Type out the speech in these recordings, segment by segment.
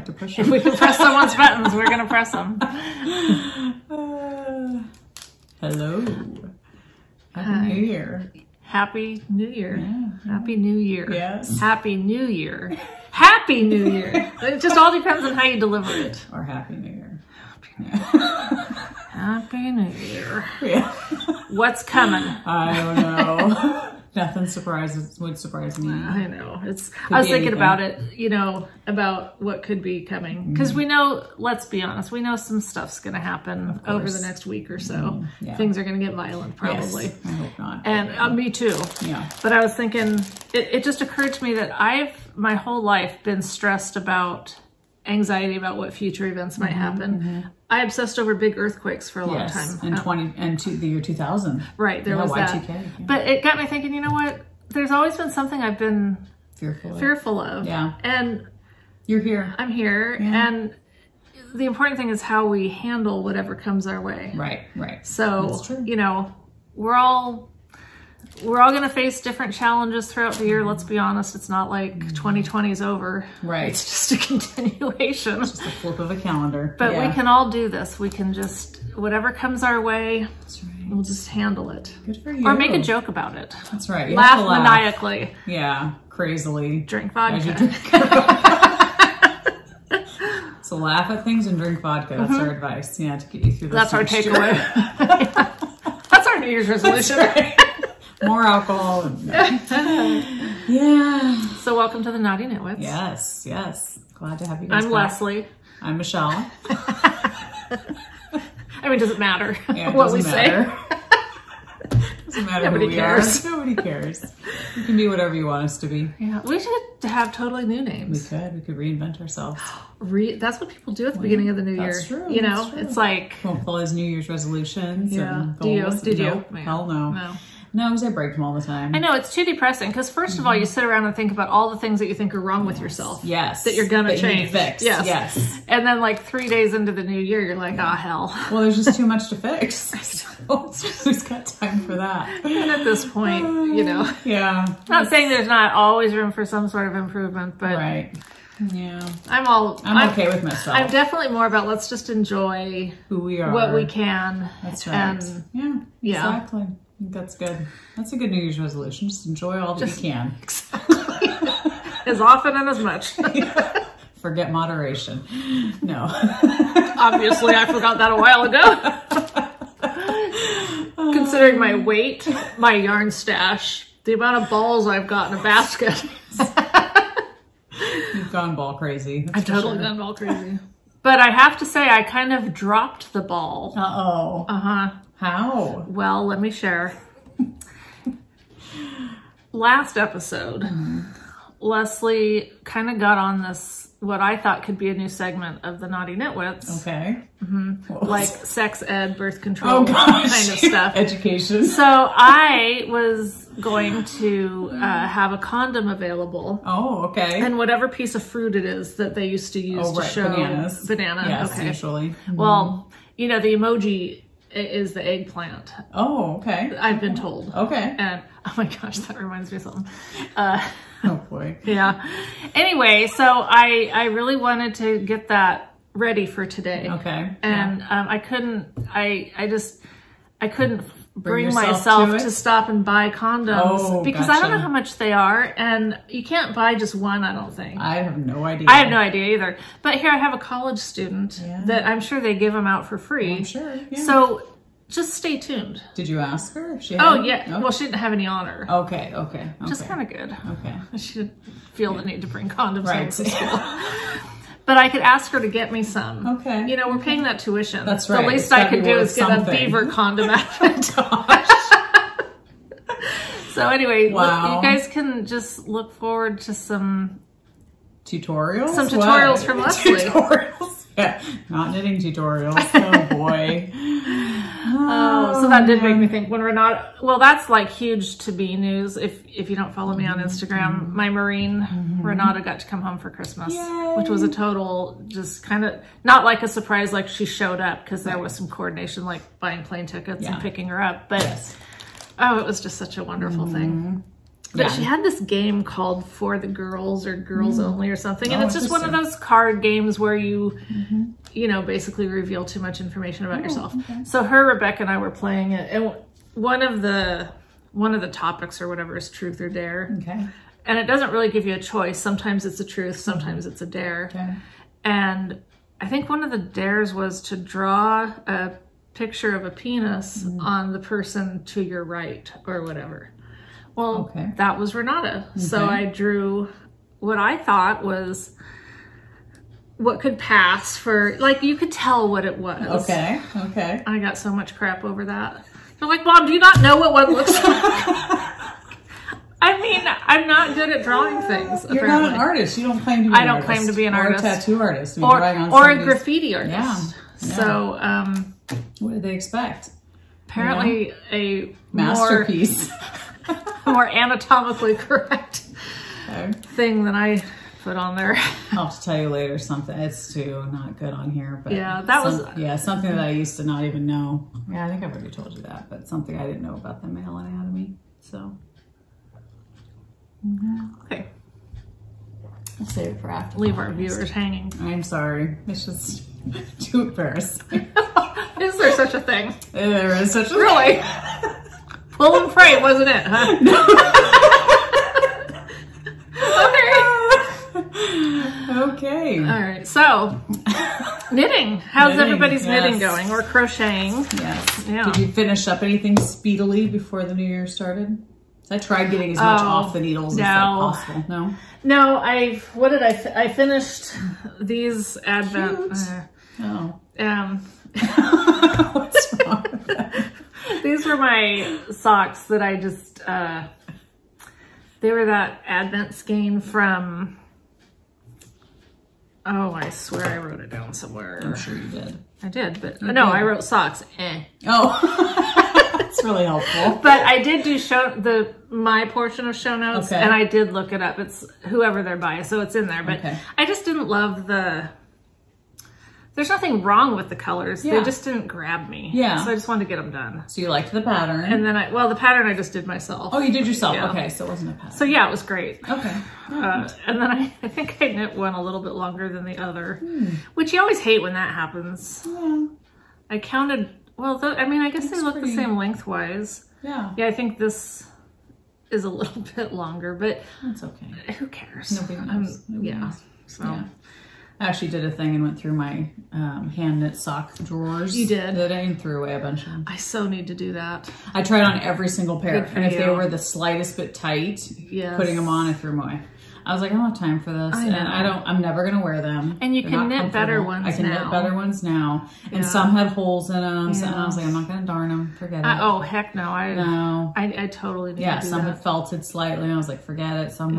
like to push them. If we can press someone's buttons, we're going to press them. Hello. Happy New Year. Happy New Year. Yeah. Happy New Year. Yes. Happy New Year. Happy New Year. It just all depends on how you deliver it. Or Happy New Year. Happy New Year. Yeah. What's coming? I don't know. Nothing would surprise me. I know. I was thinking about it, you know, about what could be coming. Because we know, let's be honest, we know some stuff's going to happen over the next week or so. Yeah. Things are going to get violent, probably. Yes, I hope not. And me too. Yeah. But I was thinking, it just occurred to me that I've, my whole life, been stressed about anxiety about what future events might happen. I obsessed over big earthquakes for a long time. And the year 2000. Right, there was Y2K, that. yeah. But it got me thinking, you know what? There's always been something I've been fearful of. Yeah. And you're here. I'm here. Yeah. And the important thing is how we handle whatever comes our way. Right, right. So, That's true. you know, we're all going to face different challenges throughout the year. Let's be honest. It's not like 2020 is over. Right. It's just a continuation. It's just a flip of a calendar. But we can all do this. We can just, whatever comes our way, That's right. we'll just handle it. Good for you. Or make a joke about it. That's right. You Laugh have to laugh maniacally. Yeah, crazily. Drink As you vodka. drink. So laugh at things and drink vodka. That's our advice. Yeah, to get you through this. That's our next year. takeaway. That's our New Year's resolution. More alcohol. Yeah. So welcome to the Naughty Nitwits. Yes, yes. Glad to have you guys I'm back. Leslie. I'm Michelle. I mean, does it matter Yeah, it what doesn't we matter. Doesn't matter Nobody who we cares. are. Nobody cares. You can be whatever you want us to be. say? Yeah, we should have totally new We names. could reinvent ourselves. That's what people do at the beginning of the new year. That's true. You know, That's true. it's like, Well, all his New Year's resolutions. yeah. And Do you? goals. Did you? Nope. Man. Hell no. No. No, because I break them all the time. I know, it's too depressing because first of all, you sit around and think about all the things that you think are wrong with yourself. Yes. That you're going to That you need change. to fix. Yes. Yes. And then like 3 days into the new year, you're like, ah, hell. Well, there's just too much to fix. Who's got time for that? And at this point, you know, Yeah. not saying there's not always room for some sort of improvement, but Right. Yeah. I'm okay with myself. I'm definitely more about let's just enjoy Who we are. what we can. That's right. And Yeah. Exactly. I think that's good. That's a good New Year's resolution. Just enjoy all that you can. as often and as much. Forget moderation. No. Obviously, I forgot that a while ago. Considering my weight, my yarn stash, the amount of balls I've got in a basket. You've gone ball crazy. I've totally gone ball crazy. But I have to say, I kind of dropped the ball. Uh-oh. Uh-huh. How? Well, let me share. Last episode, Leslie kind of got on this, what I thought could be a new segment of the Naughty Nitwits. Okay. Like sex ed, birth control gosh. kind of stuff. Education. So I was going to have a condom available. Oh, okay. And whatever piece of fruit it is that they used to use to show. Bananas. Banana. Yes, okay. usually. Well, you know, the emoji is the eggplant. Oh, okay. I've been told. Okay. And oh my gosh, that reminds me of something. Oh boy. Yeah. Anyway, so I really wanted to get that ready for today. Okay. And I couldn't bring yourself myself to to it? stop and buy condoms because I don't know gotcha. how much they are, and you can't buy just one, I don't think. I have no idea. I have no idea either. But here I have a college student Yeah. that I'm sure they give them out for free. I'm sure. Yeah. So just stay tuned. Did you ask her if she had Oh, any? yeah. No? Well, she didn't have any on her. Okay, okay. Which is kind of good. Okay. She didn't feel the need to bring condoms home Right. from school. But I could ask her to get me some. Okay. You know, we're paying that tuition. That's right. The least It's I gotta could be do worth is get something. a beaver condom out of it. Gosh. So anyway, Wow. you guys can just look forward to some Tutorials? Some tutorials What? from Leslie. Tutorials? Yeah, not knitting tutorials. Oh boy. Oh, so that did make me think when Renata, well, that's like huge to be news. If you don't follow me on Instagram, my Marine Renata got to come home for Christmas, Yay. which was a total, just kind of not like a surprise, like she showed up because there was some coordination, like buying plane tickets and picking her up. But Yes. oh, it was just such a wonderful thing. But she had this game called For the Girls or Girls Only or something. And it's just one of those card games where you, you know, basically reveal too much information about yourself. Okay. So Rebecca and I were playing it. And one of the topics or whatever is truth or dare. Okay. And it doesn't really give you a choice. Sometimes it's a truth, sometimes it's a dare. Okay. And I think one of the dares was to draw a picture of a penis on the person to your right or whatever. Well, that was Renata. Okay. So I drew what I thought was what could pass for, like, you could tell what it was. Okay, okay. I got so much crap over that. They're like, Mom, do you not know what one looks like? I mean, I'm not good at drawing things. You're not an artist. You don't claim to be an artist. I don't claim to be an artist. Or a tattoo artist. Or a graffiti artist. Yeah. So, what did they expect? Apparently a masterpiece. More anatomically correct thing than I put on there. I'll have to tell you later something. It's too not good on here. But yeah, that was... Yeah, something that I used to not even know. Yeah, I think I've already told you that. But something I didn't know about the male anatomy. So... Okay. I'll save it for after. Leave our viewers hanging. I'm sorry. It's just too embarrassing. Is there such a thing? There is such a really? thing. Pull and pray, wasn't it, huh? Okay. All right. So, knitting. How's everybody's knitting going? Or crocheting? Yes. Yeah. Did you finish up anything speedily before the new year started? I tried getting as much off the needles as possible. No? No, I finished these Advent. What's wrong with that? These were my socks that I just, they were that Advent skein from, I swear I wrote it down somewhere. I'm sure you did. I did, but no, I wrote socks. Oh. That's really helpful. But I did do my portion of show notes, and I did look it up. It's whoever they're by, so it's in there. But I just didn't love there's nothing wrong with the colors. They just didn't grab me. Yeah. So I just wanted to get them done. So you liked the pattern. And then the pattern I just did myself. Oh, you did yourself? Yeah. Okay, so it wasn't a pattern. So yeah, it was great. Okay. And then I think I knit one a little bit longer than the other, which you always hate when that happens. Yeah. I counted, I guess they look the same lengthwise. Yeah. Yeah, I think this is a little bit longer, but that's okay. Who cares? Nobody knows. So. Yeah. I actually did a thing and went through my hand knit sock drawers. You did? And threw away a bunch of them. I so need to do that. I tried on every single pair. And if they were the slightest bit tight, putting them on, I threw them away. I was like, I don't have time for this. And I'm never going to wear them. And you can knit better ones now. I can knit better ones now. And some had holes in them. And I was like, I'm not going to darn them. Forget it. Oh, heck no. I totally need to do that. Some had felted slightly. And I was like, forget it. Some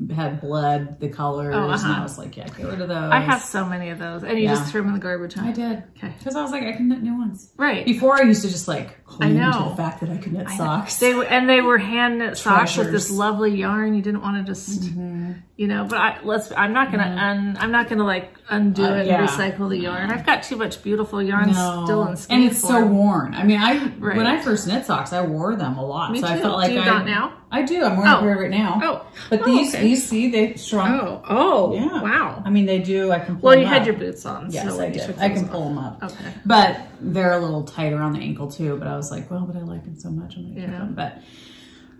had bled the colors. And I was like, get rid of those. I have so many of those. And you just threw them in the garbage, huh? I did. Okay. Because I was like, I can knit new ones. Right. Before I used to just cling to the fact that I could knit socks. They were hand knit socks with this lovely yarn. You didn't want to just, but I'm not gonna undo it and recycle the yarn. I've got too much beautiful yarn still in skein and it's so worn. I mean, when I first knit socks, I wore them a lot. Me so too. I felt like Do you not now? I do. I'm wearing a pair right now. Oh, but these see they shrunk. Yeah. Wow. I mean, they do. I can pull them up. You had your boots on. Yes, so I did. I can pull them up. Okay. But they're a little tight around the ankle too. But I was like, but I like them so much. I'm gonna keep them.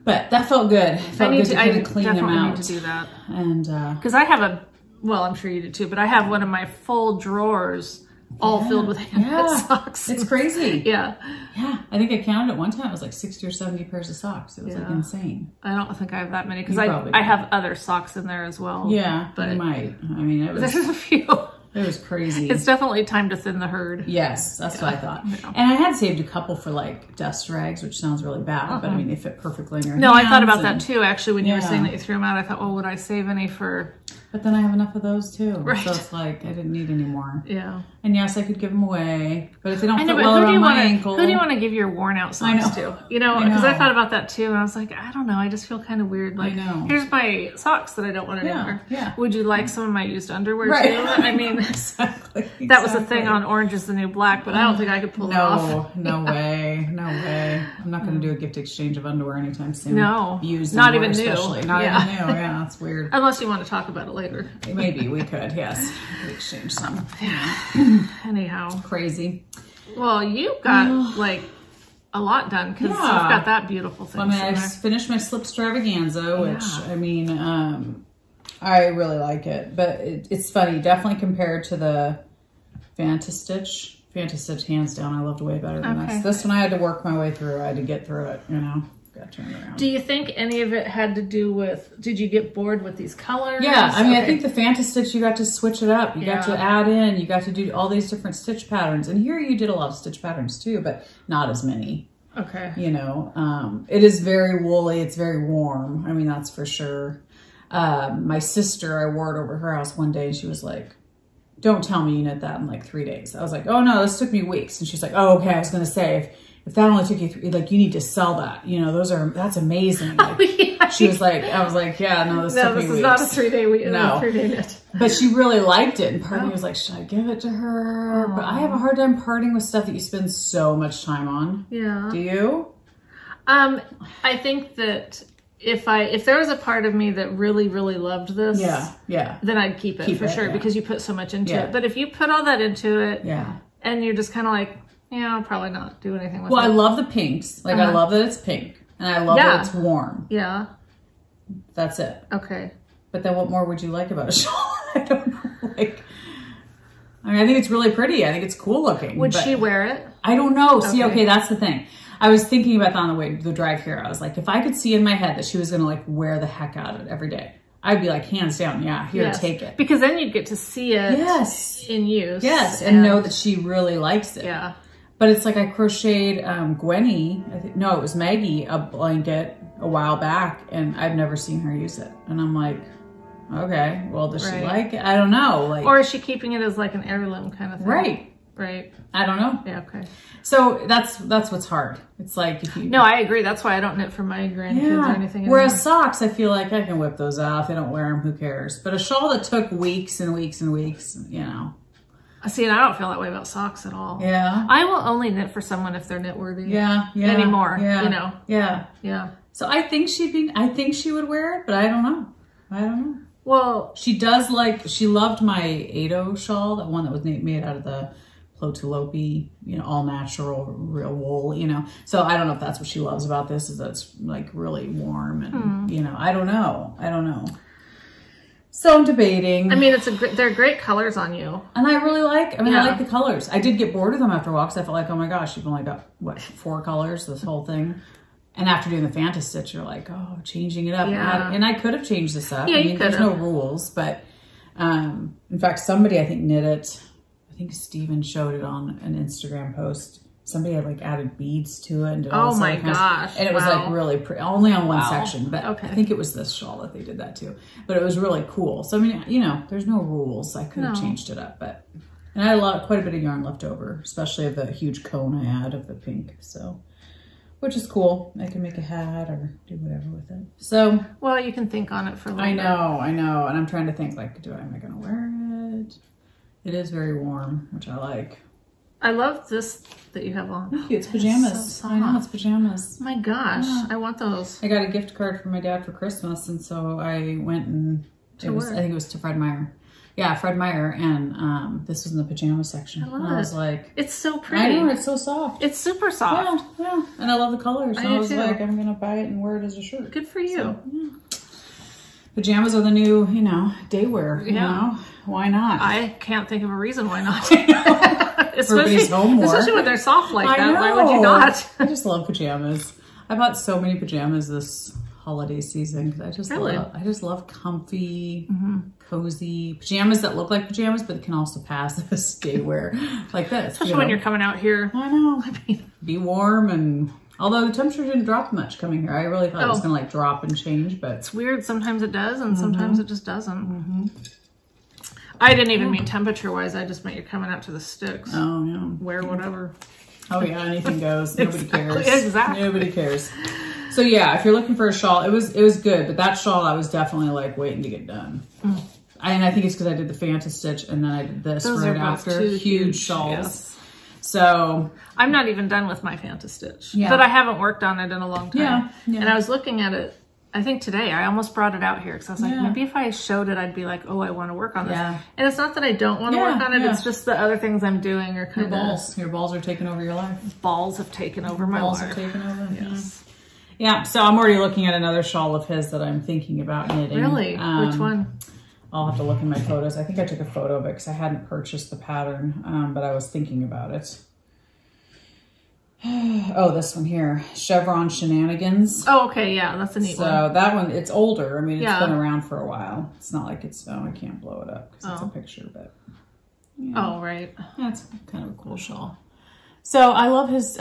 But that felt good. It felt good to kind of clean them out. I need to do that. And because I have I'm sure you do too, but I have one of my full drawers all filled with hand-knit socks. It's crazy. Yeah. I think I counted at one time. It was like 60 or 70 pairs of socks. It was like insane. I don't think I have that many because I have other socks in there as well. Yeah, but you might. I mean, there's a few. It was crazy. It's definitely time to thin the herd. Yes, that's what I thought. Yeah. And I had saved a couple for dust rags, which sounds really bad, but I mean, they fit perfectly in your hands. No, I thought about that too, actually, when you were saying that you threw them out. I thought, would I save any for But then I have enough of those too. Right. So it's like, I didn't need any more. Yeah. And yes, I could give them away, but if they don't fit but well around my ankle. Who do you want to give your worn out socks to? You know, because I thought about that too, and I was like, I don't know, I just feel kind of weird. Like, here's my socks that I don't want anymore. Yeah. Would you like some of my used underwear too? I mean, exactly. That was the thing on Orange is the New Black, but I don't think I could pull it off. No way. No way. I'm not going to do a gift exchange of underwear anytime soon. No. Used not underwear, even new. Especially. Not even new. Yeah, that's weird. Unless you want to talk about it later. Maybe we could, yes. We could exchange some. Anyhow. Crazy. Well, you got like a lot done because you've got that beautiful thing. Well, I mean, I finished my slip extravaganza, which, I mean, I really like it. But it's funny, definitely compared to the Fantastitch. Fantastitch, hands down, I loved way better than this. This one I had to work my way through. I had to get through it, you know. Got turned around. Do you think any of it had to do with, did you get bored with these colors? Yeah, I mean, I think the Fantastitch, you got to switch it up. You got to add in, you got to do all these different stitch patterns. And here you did a lot of stitch patterns too, but not as many. Okay. You know, it is very woolly. It's very warm. I mean, that's for sure. My sister, I wore it over her house one day and she was like, don't tell me you knit that in like 3 days. I was like, oh no, this took me weeks. And she's like, oh, okay. I was going to say, if that only took you like, you need to sell that. You know, that's amazing. Like, she was like, I was like, yeah, no, this took me weeks. This is not a 3 day week. No. 3 day knit. But she really liked it. And part of me was like, should I give it to her? But I have a hard time parting with stuff that you spend so much time on. Yeah. Do you? I think that if there was a part of me that really, really loved this, then I'd keep it for sure because you put so much into it. But if you put all that into it and you're just kind of like, yeah, I'll probably not do anything with it. Well, I love the pinks. Like, I love that it's pink. And I love that it's warm. Yeah. That's it. Okay. But then what more would you like about a shawl? I don't know. Like, I mean, I think it's really pretty. I think it's cool looking. Would she wear it? I don't know. Okay. See, okay, that's the thing. I was thinking about that on the way, the drive here. I was like, if I could see in my head that she was going to like wear the heck out of it every day, I'd be like, hands down, yeah, here, take it. Because then you'd get to see it in use. Yes, and know that she really likes it. Yeah. But it's like I crocheted Gwenny, it was Maggie, a blanket a while back, and I've never seen her use it. And I'm like, okay, well, does she like it? I don't know. Like, or is she keeping it as like an heirloom kind of thing? Right. I don't know. Yeah, okay. So that's what's hard. It's like if you... No, I agree. That's why I don't knit for my grandkids or anything anymore. Whereas socks, I feel like I can whip those out. If they don't wear them, who cares? But a shawl that took weeks and weeks and weeks, you know. See, and I don't feel that way about socks at all. Yeah. I will only knit for someone if they're knit worthy. Yeah. Anymore, you know. Yeah. So I think she would wear it, but I don't know. Well, she loved my Ado shawl, that one that was made out of the Plotulope, you know, all natural, real wool, you know. So I don't know if that's what she loves about this, is that it's like really warm and, you know, I don't know. So I'm debating. I mean, they're great colors on you. And I really like, I like the colors. I did get bored with them after a while because I felt like, oh my gosh, you've only got, what, 4 colors, this whole thing. And after doing the Fantastitch, you're like, oh, changing it up. Yeah. And I could have changed this up. Yeah, I mean, there's no rules, but in fact, somebody I think knit it. I think Steven showed it on an Instagram post. Somebody had like added beads to it. And did all oh my gosh. And it was like really pretty, only on one section, but I think it was this shawl that they did that too. But it was really cool. So, I mean, you know, there's no rules. I could have changed it up, but, and I had quite a bit of yarn left over, especially of the huge cone I had of the pink. So, which is cool. I can make a hat or do whatever with it. So. Well, you can think on it for a little bit. I know. And I'm trying to think like, am I going to wear it? It is very warm, which I like. I love this that you have on. Thank you. It's pajamas. So I know, it's pajamas. Oh my gosh, I want those. I got a gift card from my dad for Christmas, and so I went and I think it was to Fred Meyer. Yeah, Fred Meyer, and this was in the pajama section. I love and I was like, it's so pretty. I know, it's so soft. It's super soft. Yeah, and I love the colors. So I was like, I'm gonna buy it and wear it as a shirt. Good for you. So, yeah. Pajamas are the new, you know, day wear. You know, why not? I can't think of a reason why not. Everybody's home more. Especially when they're soft like that. Why would you not? I just love pajamas. I bought so many pajamas this holiday season because I just love comfy, cozy pajamas that look like pajamas but can also pass as day wear like this. Especially when you're coming out here. I know. Be warm, and Although the temperature didn't drop much coming here. I really thought it was going to like drop and change, but it's weird. Sometimes it does, and sometimes it just doesn't. I didn't even mean temperature-wise. I just meant you're coming out to the sticks. Oh, yeah. Wear whatever. Oh, yeah. Anything goes. Nobody cares. Exactly. Nobody cares. So, yeah, if you're looking for a shawl, it was good. But that shawl, I was definitely, like, waiting to get done. And I think it's because I did the Fanta Stitch, and then I did this right after. Huge shawls. Yes. So I'm not even done with my Fanta Stitch. But I haven't worked on it in a long time. Yeah. And I was looking at it. I think today, I almost brought it out here because I was like, maybe if I showed it, I'd be like, oh, I want to work on this. And it's not that I don't want to work on it. It's just the other things I'm doing are kind of... Your balls are taking over your life. Balls have taken over my life. Balls have taken over. Yes. Yeah, so I'm already looking at another shawl of his that I'm thinking about knitting. Really? Which one? I'll have to look in my photos. I think I took a photo of it because I hadn't purchased the pattern, but I was thinking about it. Oh, this one here, Chevron Shenanigans. Oh, okay, yeah, that's a neat one. So that one, it's older. I mean, it's been around for a while. It's not like it's, I can't blow it up because it's a picture, but. Oh, right. That's kind of a cool shawl. So I love his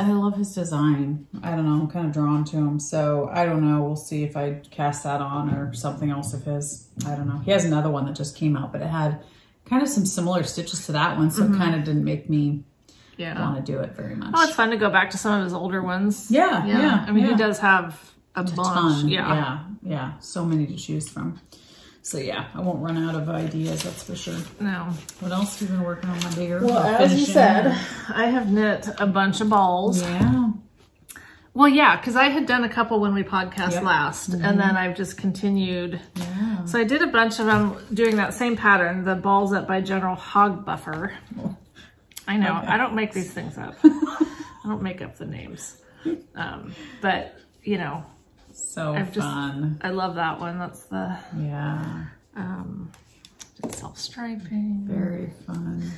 design. I don't know, I'm kind of drawn to him. So I don't know, we'll see if I cast that on or something else of his. I don't know. He has another one that just came out, but it had kind of some similar stitches to that one. So it kind of didn't make me want to do it very much. Oh, it's fun to go back to some of his older ones. Yeah. I mean, he does have a bunch. Ton. Yeah. So many to choose from. So yeah, I won't run out of ideas, that's for sure. No. What else have you been working on, my dear? Well, as you said, I have knit a bunch of balls. Yeah. Well, yeah, because I had done a couple when we podcast last, and then I've just continued. Yeah. So I did a bunch of them doing that same pattern, the Balls Up by General Hogbuffer. I know, I don't make these things up. I don't make up the names. But, you know. So fun. I love that one. That's the... Yeah. Self-striping. Very fun.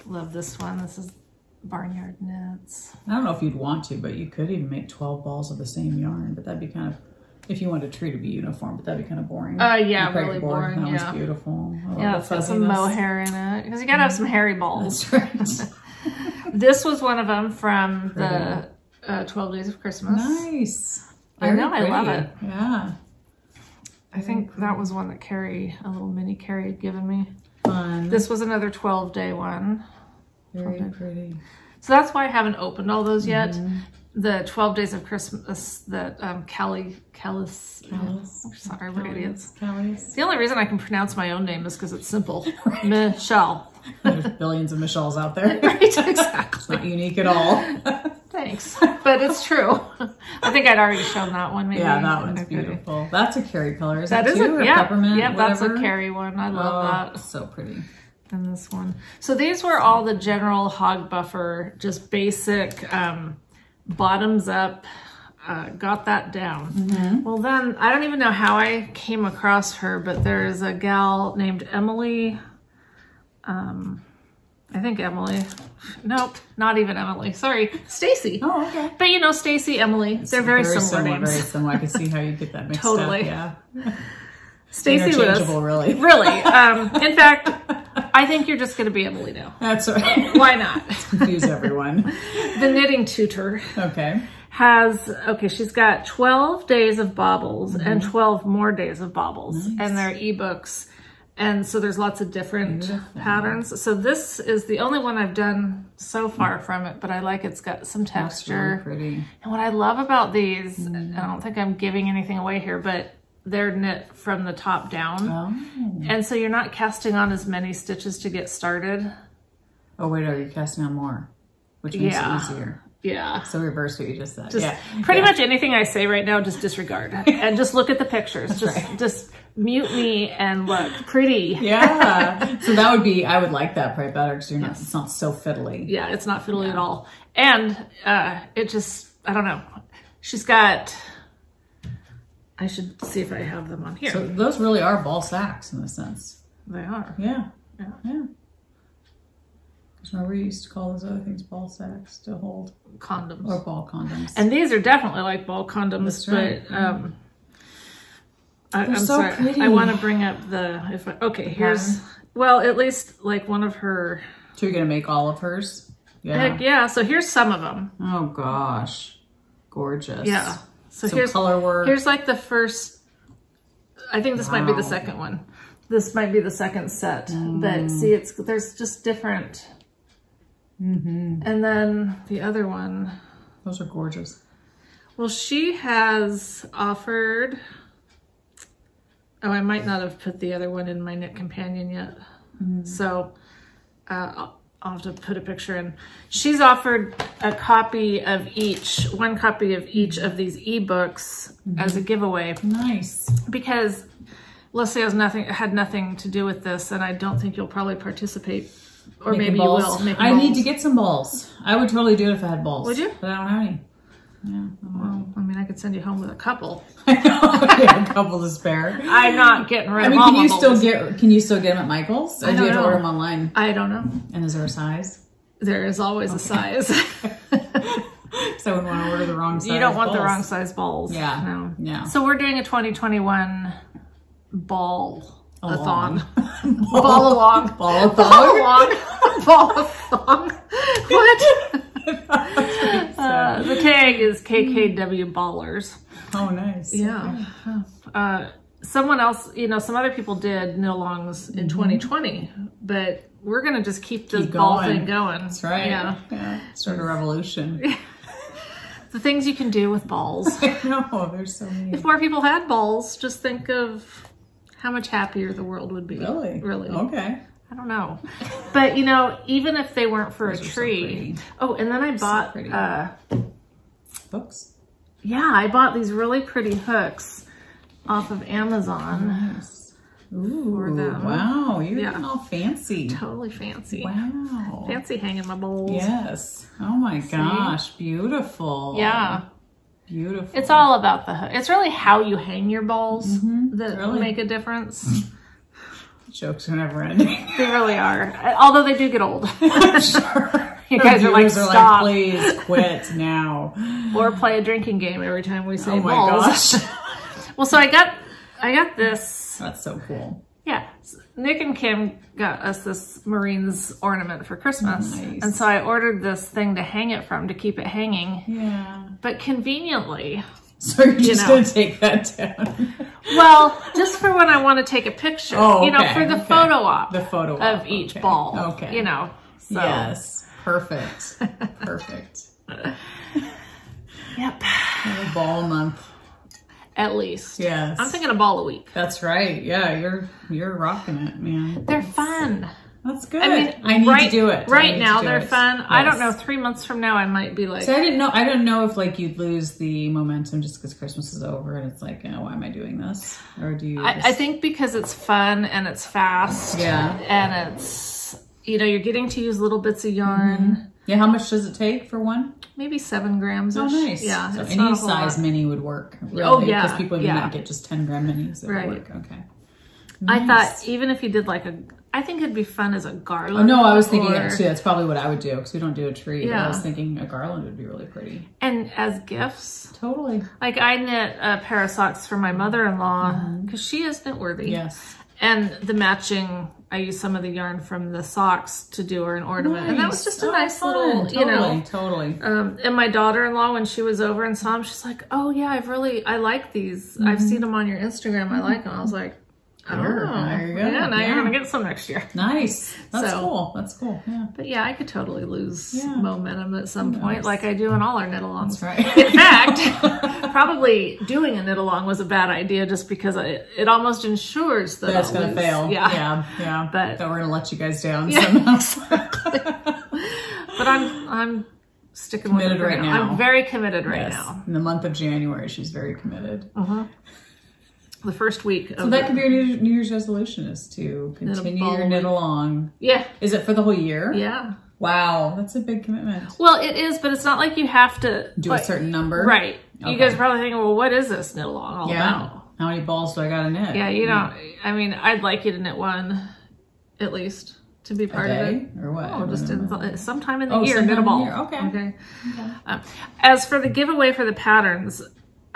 Love this one. This is Barnyard Knits. I don't know if you'd want to, but you could even make 12 balls of the same yarn. But that'd be kind of... If you wanted a tree to be uniform, but that'd be kind of boring. Yeah, really boring. That was beautiful. Yeah, it's got some mohair in it. Because you gotta have some hairy balls. That's right. This was one of them from the 12 Days of Christmas. Nice. I know, I love it. Yeah. I think that was one that Carrie, a little mini Carrie had given me. Fun. This was another 12-day one. Very pretty. So that's why I haven't opened all those yet. The 12 Days of Christmas that Callis. Sorry, we're idiots. The only reason I can pronounce my own name is because it's simple. Michelle. There's billions of Michelles out there. Right, exactly. It's not unique at all. Thanks. But it's true. I think I'd already shown that one. Maybe. Yeah, that one's beautiful. That's a Carrie color. Is that is too? Yeah, peppermint, yeah, that's a Carrie one. I love that. So pretty. And this one. So these were all the General Hogbuffer, just basic bottoms up. Got that down. Well, then I don't even know how I came across her, but there's a gal named Emily. I think Emily. Nope, not even Emily. Sorry, Stacey. Oh, okay. But you know, Stacey, Emily, they're very similar names. Very similar. I can see how you get that mixed totally. up. Yeah. Stacey was interchangeable, really. Really. In fact, I think you're just going to be Emily now. That's right. Why not? Confuse everyone. The knitting tutor. Okay. She's got 12 days of Baubles and 12 more days of Baubles. Nice. And they're ebooks. And so there's lots of different patterns. So this is the only one I've done so far from it, but I like it's got some texture. That's really pretty. And what I love about these, I don't think I'm giving anything away here, but they're knit from the top down. Oh. And so you're not casting on as many stitches to get started. Oh, wait, are you casting on more? Which makes it easier. Yeah. So reverse what you just said. Pretty much anything I say right now, just disregard. And just look at the pictures. Just mute me and look pretty. Yeah. So that would be, I would like that probably better because it's not so fiddly. Yeah, it's not fiddly at all. And it just, I don't know. She's got, I should see if I have them on here. So those really are ball sacks in a sense. They are. Yeah. Remember you used to call those other things ball sacks to hold condoms or ball condoms. And these are definitely like ball condoms. That's right. But I'm so sorry. Pretty. I want to bring up here's at least like one of her. So you're gonna make all of hers? Yeah. Heck yeah. So here's some of them. Oh gosh, Gorgeous. Yeah. So here's color work. Here's like the first, I think this might be the second one. This might be the second set, but see, there's just different. And then the other one. Those are gorgeous. Well, she has offered, oh, I might not have put the other one in my knit companion yet. So I'll have to put a picture in. She's offered a copy of each, one copy of each of these ebooks as a giveaway. Nice. Because Leslie had nothing to do with this, and I don't think you'll probably participate. Or maybe you will. I need to get some balls. I would totally do it if I had balls. Would you? But I don't have any. Yeah. Well, I mean, I could send you home with a couple. I know. Yeah, a couple to spare. I'm not getting rid of all my balls. Can you still get them at Michael's? Or do you have to order them online? I don't know. And is there a size? There is always a size. So I wouldn't want to order the wrong size. You don't want the wrong size balls. Yeah. No. Yeah. So we're doing a 2021 ball-a-thon. Ball-a-thon. Ball-a-thon. What? The tag is KKW Ballers. Oh, nice. Yeah. Okay. Someone else, some other people did knit-alongs in 2020, but we're going to just keep this ball thing going. That's right. Yeah. Start a revolution. The things you can do with balls. I know, there's so many. If more people had balls, just think of how much happier the world would be. Really? Really. Okay. I don't know. But, even if they weren't for a tree. Oh, and then I bought... hooks? Yeah, I bought these really pretty hooks off of Amazon. Nice. Ooh, for them. Wow, you're getting all fancy. Totally fancy. Wow. Fancy hanging my bowls. Yes. Oh my gosh, beautiful. Yeah. Beautiful. It's all about the hook. It's really how you hang your balls that make a difference. Jokes are never ending. They really are. Although they do get old. Sure. You guys are like, stop. Please quit now. Or play a drinking game every time we say balls. Oh my gosh. Well, so I got this. That's so cool. Yeah. Nick and Kim got us this Marines ornament for Christmas. Nice. And so I ordered this thing to hang it from, to keep it hanging. Yeah. But conveniently... So you're just going to take that down? Well, just for when I want to take a picture. Oh, okay, for the photo op. The photo op. Of each ball. Okay. So. Yes. Perfect. Perfect. Yep. A ball a month. At least. Yes. I'm thinking a ball a week. That's right. Yeah, you're rocking it, man. They're fun. That's good. I mean, I need to do it. Right now, they're fun. Yes. I don't know. 3 months from now, I might be like... So I don't know if like you'd lose the momentum just because Christmas is over and it's like, why am I doing this? Or do you... I think because it's fun and it's fast. Yeah. And it's, you're getting to use little bits of yarn. Yeah, how much does it take for one? Maybe 7 grams. Oh, nice. Yeah. So any size mini would work. Really, oh, yeah. Because people do not get just 10 gram minis that would work. Okay. Nice. I thought even if you did like I think it'd be fun as a garland. Oh, no, I was thinking that too. That's probably what I would do because we don't do a tree. Yeah. But I was thinking a garland would be really pretty. And as gifts. Totally. Like I knit a pair of socks for my mother-in-law because she is knit worthy. Yes. And the matching, I used some of the yarn from the socks to do her an ornament. Nice. And that was just a nice little, Totally. And my daughter-in-law, when she was over and saw them, she's like, oh yeah, I like these. I've seen them on your Instagram. I like them. I was like, oh, there you go. Yeah, now you're going to get some next year. Nice. That's cool. That's cool. Yeah. But yeah, I could totally lose momentum at some point like I do in all our knit-alongs. That's right. In fact, probably doing a knit-along was a bad idea just because it almost ensures that it's going to fail. Yeah. But we're going to let you guys down somehow. Exactly. But I'm sticking committed with it right now. I'm very committed right now. In the month of January, she's very committed. The first week of that could be your New Year's resolution is to continue your knit along. Yeah. Is it for the whole year? Yeah. Wow, that's a big commitment. Well, it is, but it's not like you have to do a certain number. Right. Okay. You guys are probably thinking, well, what is this knit along all about? How many balls do I got to knit? Yeah, you don't. I mean, I'd like you to knit one, at least, to be part of it. Or what? Oh, just sometime in the year, knit a ball. Okay. As for the giveaway for the patterns,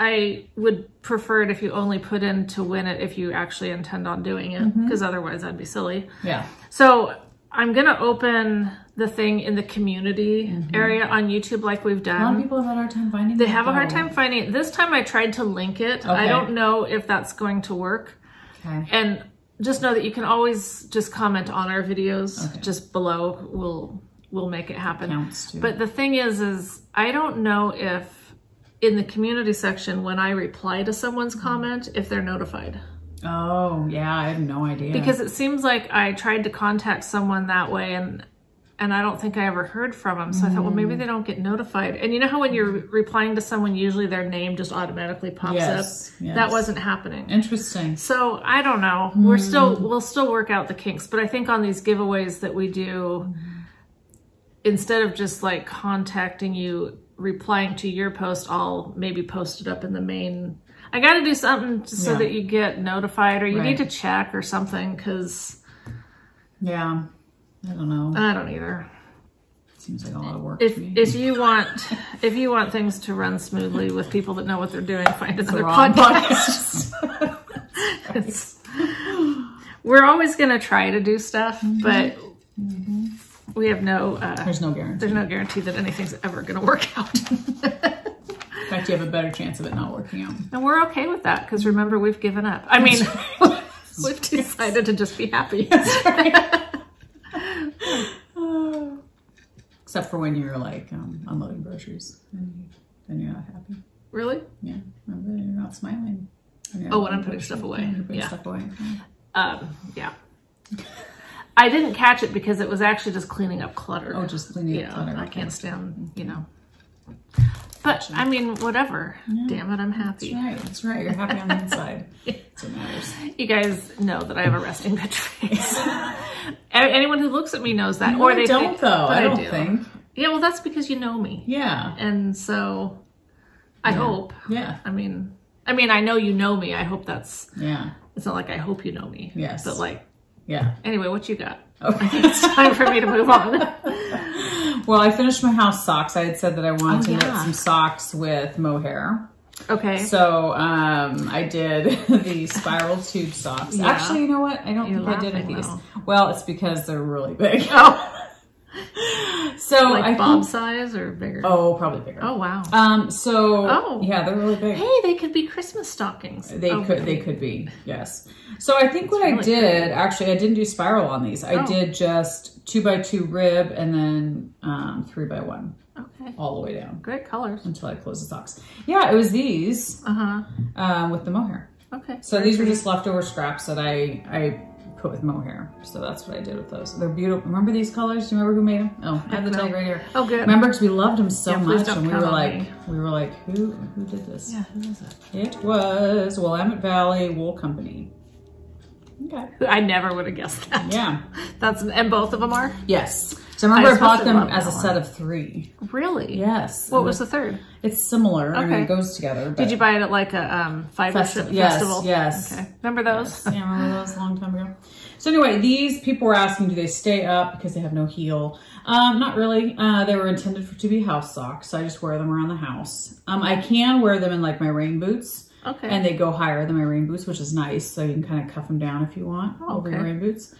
I would prefer it if you only put in to win it if you actually intend on doing it, because otherwise that'd be silly. Yeah. So I'm going to open the thing in the community area on YouTube like we've done. A lot of people have had a hard time finding it. They have a hard time finding it. This time I tried to link it. Okay. I don't know if that's going to work. Okay. And just know that you can always just comment on our videos just below. We'll make it happen. Counts too. But the thing is I don't know if in the community section, when I reply to someone's comment, if they're notified. Oh, yeah, I have no idea. Because it seems like I tried to contact someone that way and I don't think I ever heard from them. So I thought, well, maybe they don't get notified. And you know how when you're replying to someone, usually their name just automatically pops up? Yes. That wasn't happening. Interesting. So I don't know. We'll still work out the kinks. But I think on these giveaways that we do, instead of just like contacting you, replying to your post, I'll maybe post it up in the main. I got to do something so that you get notified, or you need to check or something, because... Yeah, I don't know. I don't either. Seems like a lot of work if, to me. If you want things to run smoothly with people that know what they're doing, find another podcast. We're always going to try to do stuff, but we have no... there's no guarantee. There's no guarantee that anything's ever going to work out. In fact, you have a better chance of it not working out. And we're okay with that, because remember, we've given up. I mean, we've decided to just be happy. Except for when you're like unloading groceries, then you're not happy. Really? Yeah. Remember, you're not smiling. When I'm putting stuff away. Stuff away. Yeah. I didn't catch it because it was actually just cleaning up clutter. Oh, just cleaning up clutter. I can't stand, But, I mean, whatever. Yeah. Damn it, I'm happy. That's right. You're happy on the inside. That's what matters. You guys know that I have a resting good face. Anyone who looks at me knows that. No, or they don't, think, though. I don't think. Yeah, well, that's because you know me. Yeah. And so, I hope. Yeah. I mean, I know you know me. I hope that's... Yeah. It's not like I hope you know me. Yes. But like... Yeah. Anyway, what you got? Okay. I think it's time for me to move on. Well, I finished my house socks. I had said that I wanted to knit some socks with mohair. Okay. So I did the spiral tube socks. Yeah. Actually, you know what? I don't think I did these. Well, it's because they're really big. Oh. So like Bob size or bigger? Oh, probably bigger. Oh, wow. Yeah, they're really big. Hey, they could be Christmas stockings. They could be, yes. So I think what I did, actually, I didn't do spiral on these. I did just 2x2 rib and then 3x1. Okay. All the way down. Great colors. Until I close the socks. Yeah, it was these with the mohair. Okay. So these were just leftover scraps that I put with mohair. So that's what I did with those. They're beautiful. Remember these colors? Do you remember who made them? Oh, I have the tag right here. Oh, good. Remember, because we loved them so much, and we were me. like, who did this? Yeah, who was it? It was Willamette Valley Wool Company. Okay. I never would have guessed that. Yeah. And both of them are? Yes. So remember, I bought them as a set of 3. Really? Yes. What was the third? It's similar. Okay. I mean, it goes together. Did you buy it at like a fiber festival? Yes. Okay. Remember those? Yes. Yeah, remember those a long time ago. So anyway, these people were asking, do they stay up because they have no heel? Not really. They were intended to be house socks, so I just wear them around the house. I can wear them in like my rain boots. Okay. And they go higher than my rain boots, which is nice. So you can kind of cuff them down if you want over your rain boots.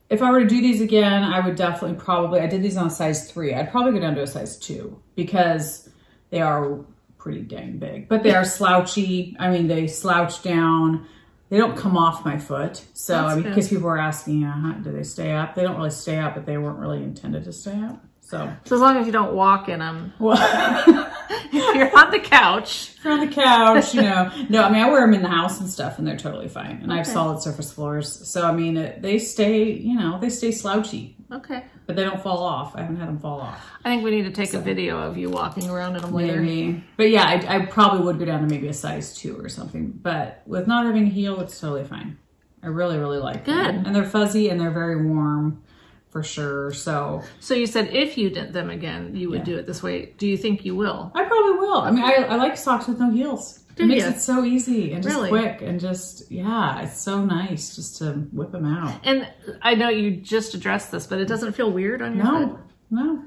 If I were to do these again, I would definitely I did these on a size 3. I'd probably go down to a size 2 because they are pretty dang big. But they are slouchy. I mean, they slouch down. They don't come off my foot. So, because people were asking, do they stay up? They don't really stay up, but they weren't really intended to stay up. So as long as you don't walk in them. If you're on the couch. If you're on the couch, No, I mean, I wear them in the house and stuff, and they're totally fine. And I have solid surface floors. So, I mean, they stay, they stay slouchy. Okay. But they don't fall off. I haven't had them fall off. I think we need to take a video of you walking around in them later. Maybe. But yeah, I probably would go down to maybe a size 2 or something. But with not having a heel, it's totally fine. I really, really like them. And they're fuzzy and they're very warm. For sure. So you said if you did them again, you would do it this way. Do you think you will? I probably will. I mean, I like socks with no heels. It makes it so easy and just quick and just, it's so nice just to whip them out. And I know you just addressed this, but it doesn't feel weird on your foot? No.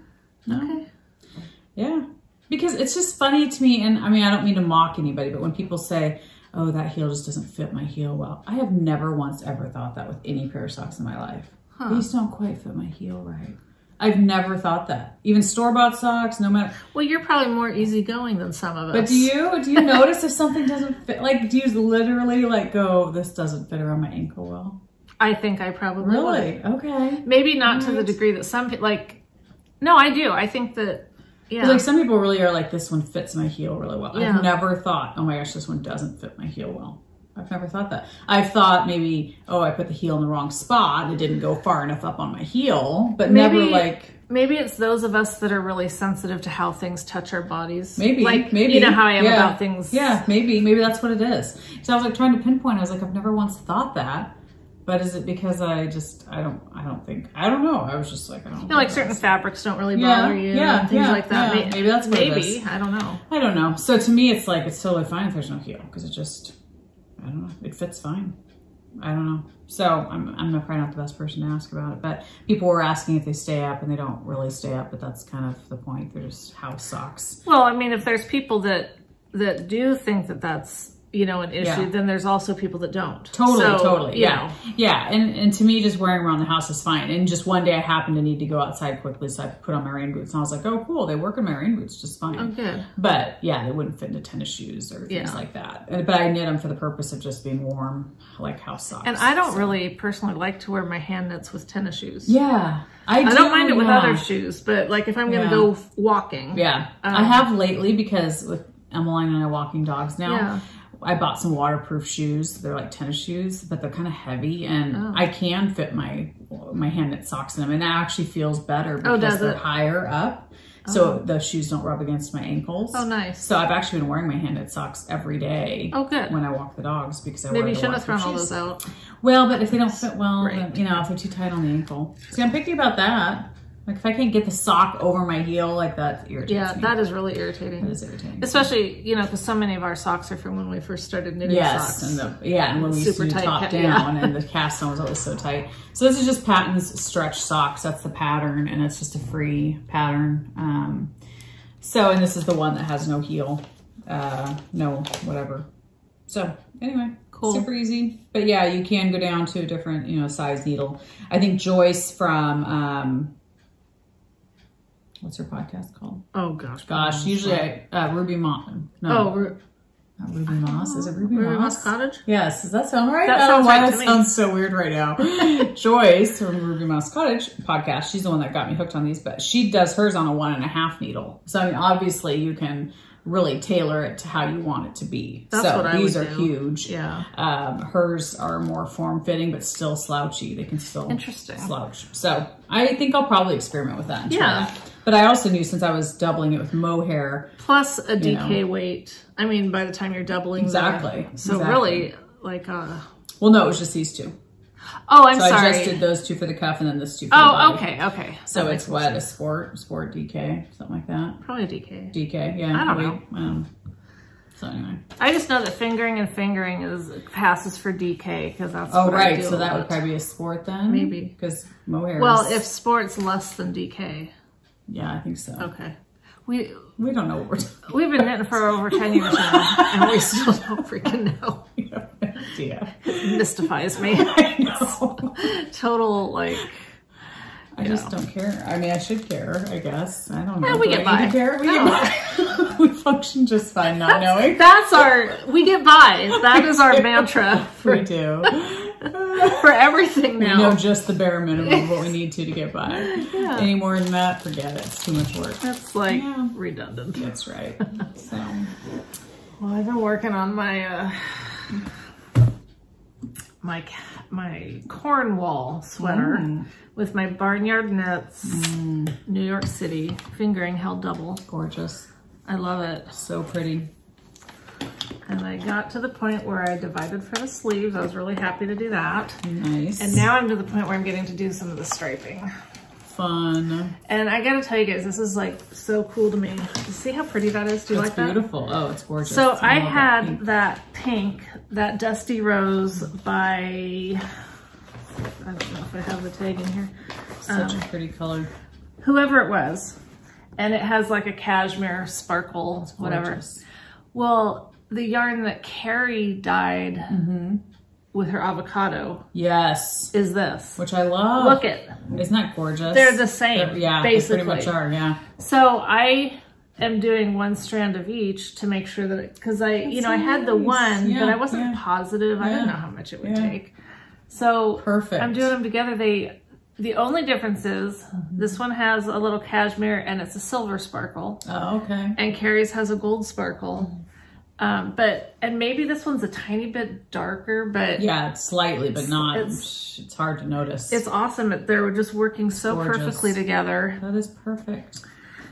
Okay. Yeah. Because it's just funny to me. And I mean, I don't mean to mock anybody, but when people say, oh, that heel just doesn't fit my heel well. I have never once ever thought that with any pair of socks in my life. These don't quite fit my heel right. I've never thought that. Even store-bought socks, no matter. Well, you're probably more easygoing than some of us. But do you notice if something doesn't fit? Like, do you literally like go, this doesn't fit around my ankle well? I think I probably Really? would. Okay. Maybe not to the degree that some people, like, no, I do. I think that, yeah. Like some people really are like, this one fits my heel really well. Yeah. I've never thought, oh my gosh, this one doesn't fit my heel well. I've never thought that. I've thought maybe, oh, I put the heel in the wrong spot. It didn't go far enough up on my heel, but maybe, never like... Maybe it's those of us that are really sensitive to how things touch our bodies. Maybe. Like, maybe. you know how I am about things. Yeah, maybe that's what it is. So I was like trying to pinpoint. I was like, I've never once thought that. But is it because I don't know. I was just like, I don't know. Like certain fabrics don't really bother you. And things like that. Yeah. Maybe that's what it is. I don't know. I don't know. So to me, it's like, it's totally fine if there's no heel because it just, I don't know. It fits fine. I don't know. So I'm probably not the best person to ask about it, but people were asking if they stay up and they don't really stay up, but that's kind of the point. They're just house socks. Well, I mean, if there's people that do think that that's, you know, an issue, then there's also people that don't. Totally. Yeah. Yeah. And to me, just wearing around the house is fine. And just one day I happened to need to go outside quickly. So I put on my rain boots and I was like, oh, cool. They work in my rain boots just fine. Oh, good. But yeah, they wouldn't fit into tennis shoes or things like that. But I knit them for the purpose of just being warm, like house socks. And I don't really personally like to wear my hand knits with tennis shoes. Yeah. I don't mind it with other shoes, but like if I'm going to go walking. Yeah. I have lately because with Emmeline and I walking dogs now. Yeah. I bought some waterproof shoes. They're like tennis shoes, but they're kind of heavy, and I can fit my hand knit socks in them, and it actually feels better because they're higher up, so the shoes don't rub against my ankles. Oh, nice. So I've actually been wearing my hand knit socks every day. Oh, good. When I walk the dogs because I maybe wear you the shouldn't have thrown all shoes. those out. Well, but if they don't fit well, then, you know, if they're too tight on the ankle. See, I'm picky about that. Like if I can't get the sock over my heel, like that irritates me. Yeah, that is really irritating. That is irritating. Especially, you know, because so many of our socks are from when we first started knitting socks. And when we used to do top down and the cast on was always so tight. So this is just Patton's stretch socks. That's the pattern, and it's just a free pattern. And this is the one that has no heel, no whatever. So anyway. Cool. Super easy. But yeah, you can go down to a different, you know, size needle. I think Joyce from... what's her podcast called? Oh gosh. Usually Ruby Moss. No. Ruby Moss. Is it Ruby Moss? Ruby Moss Cottage? Yes. Does that sound right? That I don't know why right that sounds so weird right now. Joyce from Ruby Moss Cottage podcast. She's the one that got me hooked on these, but she does hers on a 1.5 needle. So I mean, obviously you can really tailor it to how you want it to be. That's what I would do. These are huge. Yeah. Hers are more form-fitting, but still slouchy. They can still slouch. So I think I'll probably experiment with that and try that. But I also knew since I was doubling it with mohair. Plus a DK weight. I mean, by the time you're doubling. Really, like... Well, no, it was just these two. Oh, I'm sorry. I just did those two for the cuff and then this two for the body. Okay. So it's what, a sport DK, something like that? Probably a DK. DK, yeah. I don't know. So anyway. I just know that fingering passes for DK because that's what I do. So that would probably be a sport then? Maybe. Because mohair if sport's less than DK. Yeah, I think so. Okay. We don't know what we're talking about. We've been knitting for over 10 years now, and we still don't freaking know. Yeah. It mystifies me. I know. Total, like... I just don't care. I mean, I should care, I guess. I don't know. Yeah, we get by. We function just fine not knowing. We get by. That is our mantra. We do. For everything now. We know just the bare minimum of what we need to get by. Yeah. Any more than that, forget it. It's too much work. That's like redundant. That's right. So, well, I've been working on my my Cornwall sweater with my Barnyard Knits New York City fingering held double. Gorgeous. I love it. So pretty. And I got to the point where I divided for the sleeves. I was really happy to do that. Nice. And now I'm to the point where I'm getting to do some of the striping. Fun. And I gotta tell you guys, this is like so cool to me. You see how pretty that is? Do you like that? It's beautiful. Oh, it's gorgeous. So I had that pink, that Dusty Rose by, I don't know if I have the tag in here. Such a pretty color. Whoever it was. And it has like a cashmere sparkle, whatever. Well, the yarn that Carrie dyed with her avocado. Yes. Is this. Which I love. Look it. Isn't that gorgeous? They're the same. Yeah, basically. they pretty much are, yeah. So I am doing one strand of each to make sure that, because I had the one, but I wasn't positive. I didn't know how much it would take. So perfect. I'm doing them together. The only difference is this one has a little cashmere and it's a silver sparkle. Oh, okay. And Carrie's has a gold sparkle. And maybe this one's a tiny bit darker, but yeah, it's slightly, but not. It's hard to notice. It's awesome. They're just working so perfectly together. That is perfect.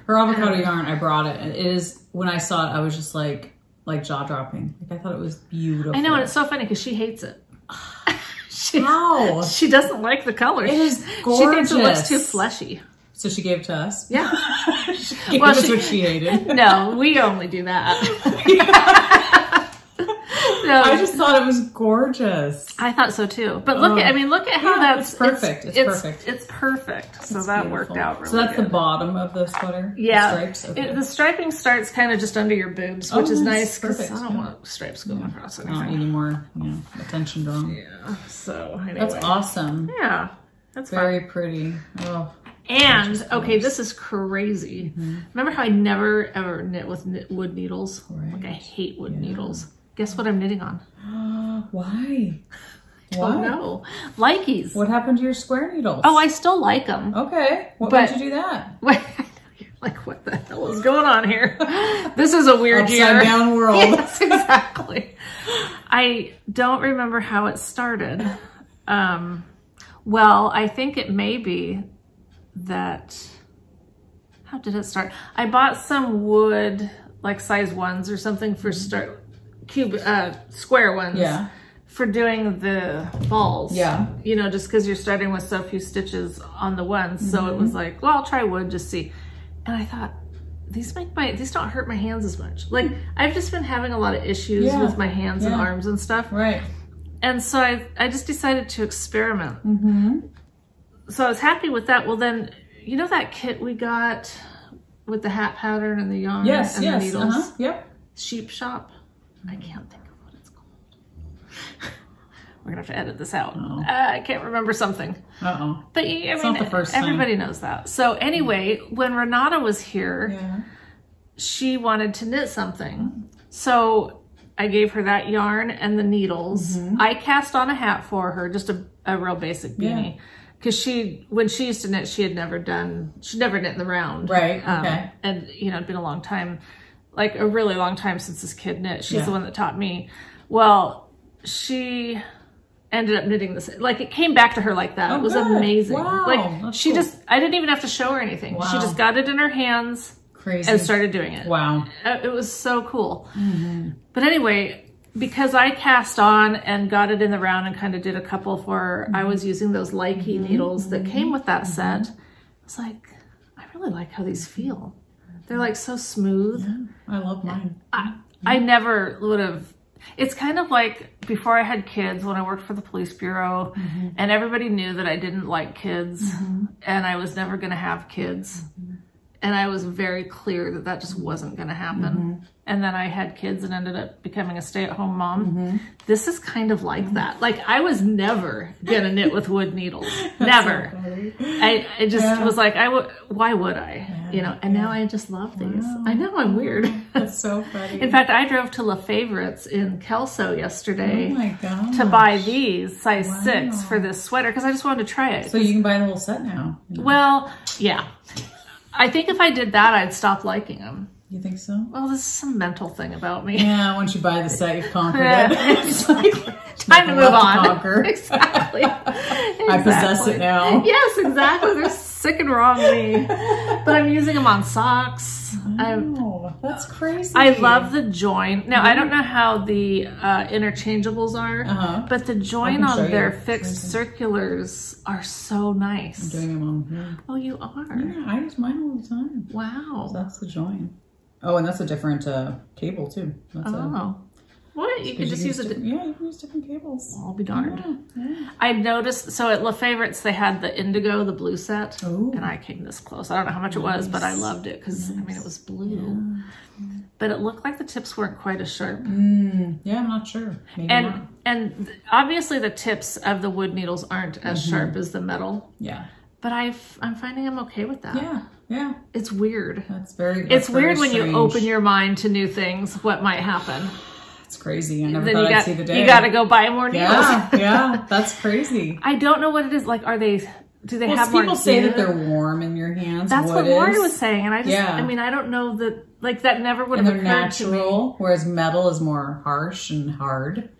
Her avocado yarn, I brought it, and it is, when I saw it, I was just like jaw dropping. Like, I thought it was beautiful. I know, and it's so funny because she hates it. How? She doesn't like the color. It is gorgeous. She thinks it looks too fleshy. So she gave it to us? Yeah. Gave us what she hated. No, we only do that. No, I just thought it was gorgeous. I thought so too. But look at how that's perfect. It's perfect. It's perfect. So that worked out really So that's good. the bottom of the sweater? Yeah. The stripes? Okay. The striping starts kind of just under your boobs, which is nice because I don't want stripes going across anything. I don't need any more attention drawn. Yeah. So anyway. That's awesome. Yeah. That's very pretty. Oh. And, okay, this is crazy. Remember how I never, ever knit with wood needles? Right. Like, I hate wood needles. Guess what I'm knitting on? Why? Don't know. Lykke's. What happened to your square needles? Oh, I still like them. Okay. What made you do that? Like, what the hell is going on here? This is a weird year. Upside down world. Yes, exactly. I don't remember how it started. Well, I think it may be that, how did it start? I bought some wood, like size 1s or something for square ones. Yeah. For doing the balls. Yeah. You know, just because you're starting with so few stitches on the ones. So it was like, well, I'll try wood, just see. And I thought, these don't hurt my hands as much. Like, I've just been having a lot of issues with my hands and arms and stuff. Right. And so I just decided to experiment. So I was happy with that. Well, then, you know that kit we got with the hat pattern and the yarn and the needles? Yep. Sheep Shop. I can't think of what it's called. We're gonna have to edit this out. I can't remember something. But it's not the first time. Everybody knows that. So anyway, when Renata was here, she wanted to knit something. So I gave her that yarn and the needles. I cast on a hat for her, just a real basic beanie. Because when she used to knit, she'd never knit in the round. Right, okay. And, it'd been a long time, like a really long time since this kid knit. She's the one that taught me. Well, she ended up knitting this. Like, it came back to her like that. It was amazing. Wow, like, she cool. I didn't even have to show her anything. Wow. She just got it in her hands. Crazy. And started doing it. Wow. It was so cool. But anyway, because I cast on and got it in the round and kind of did a couple for her, I was using those Lykke needles that came with that set. I was like, I really like how these feel. They're like so smooth. I love mine. I never would have. It's kind of like before I had kids, when I worked for the police bureau, and everybody knew that I didn't like kids and I was never going to have kids. And I was very clear that that just wasn't going to happen. And then I had kids and ended up becoming a stay-at-home mom. This is kind of like that. Like, I was never going to knit with wood needles. Never. So I just was like, why would I? And now I just love these. I know I'm weird. That's so funny. In fact, I drove to La Favorites in Kelso yesterday to buy these size 6 for this sweater because I just wanted to try it. So you can buy the whole set now. Well, yeah. I think if I did that, I'd stop liking them. You think so? Well, this is some mental thing about me. Yeah, once you buy the set, you've conquered it. It's like, time to move on. Conquer. Exactly. I possess it now. Yes, exactly. They're sick and wrong me. But I'm using them on socks. Oh, that's crazy. I love the join. Now, I don't know how the interchangeables are, but the join on their fixed circulars are so nice. I'm doing them on here. Oh, you are? Yeah, I use mine all the time. Wow. So that's the join. Oh, and that's a different cable, too. That's What? You could just use it. Yeah, you can use different cables. I'll be darned. Yeah. I noticed, so at La Favorites, they had the indigo, the blue set. Ooh. And I came this close. I don't know how much it was, but I loved it because, I mean, it was blue. but it looked like the tips weren't quite as sharp. Yeah, I'm not sure. Maybe not. And obviously the tips of the wood needles aren't as sharp as the metal. Yeah. But I'm finding I'm okay with that. Yeah, yeah. It's weird. It's weird when strange. you open your mind to new things, what might happen. It's crazy. I never thought I'd see the day. You got to go buy more needles. Yeah, that's crazy. I don't know what it is. Like, do they have more? People say that they're warm in your hands. That's what Lori was saying. And I just, I mean, I don't know that, like, that never would have occurred to me. They're natural, whereas metal is more harsh and hard.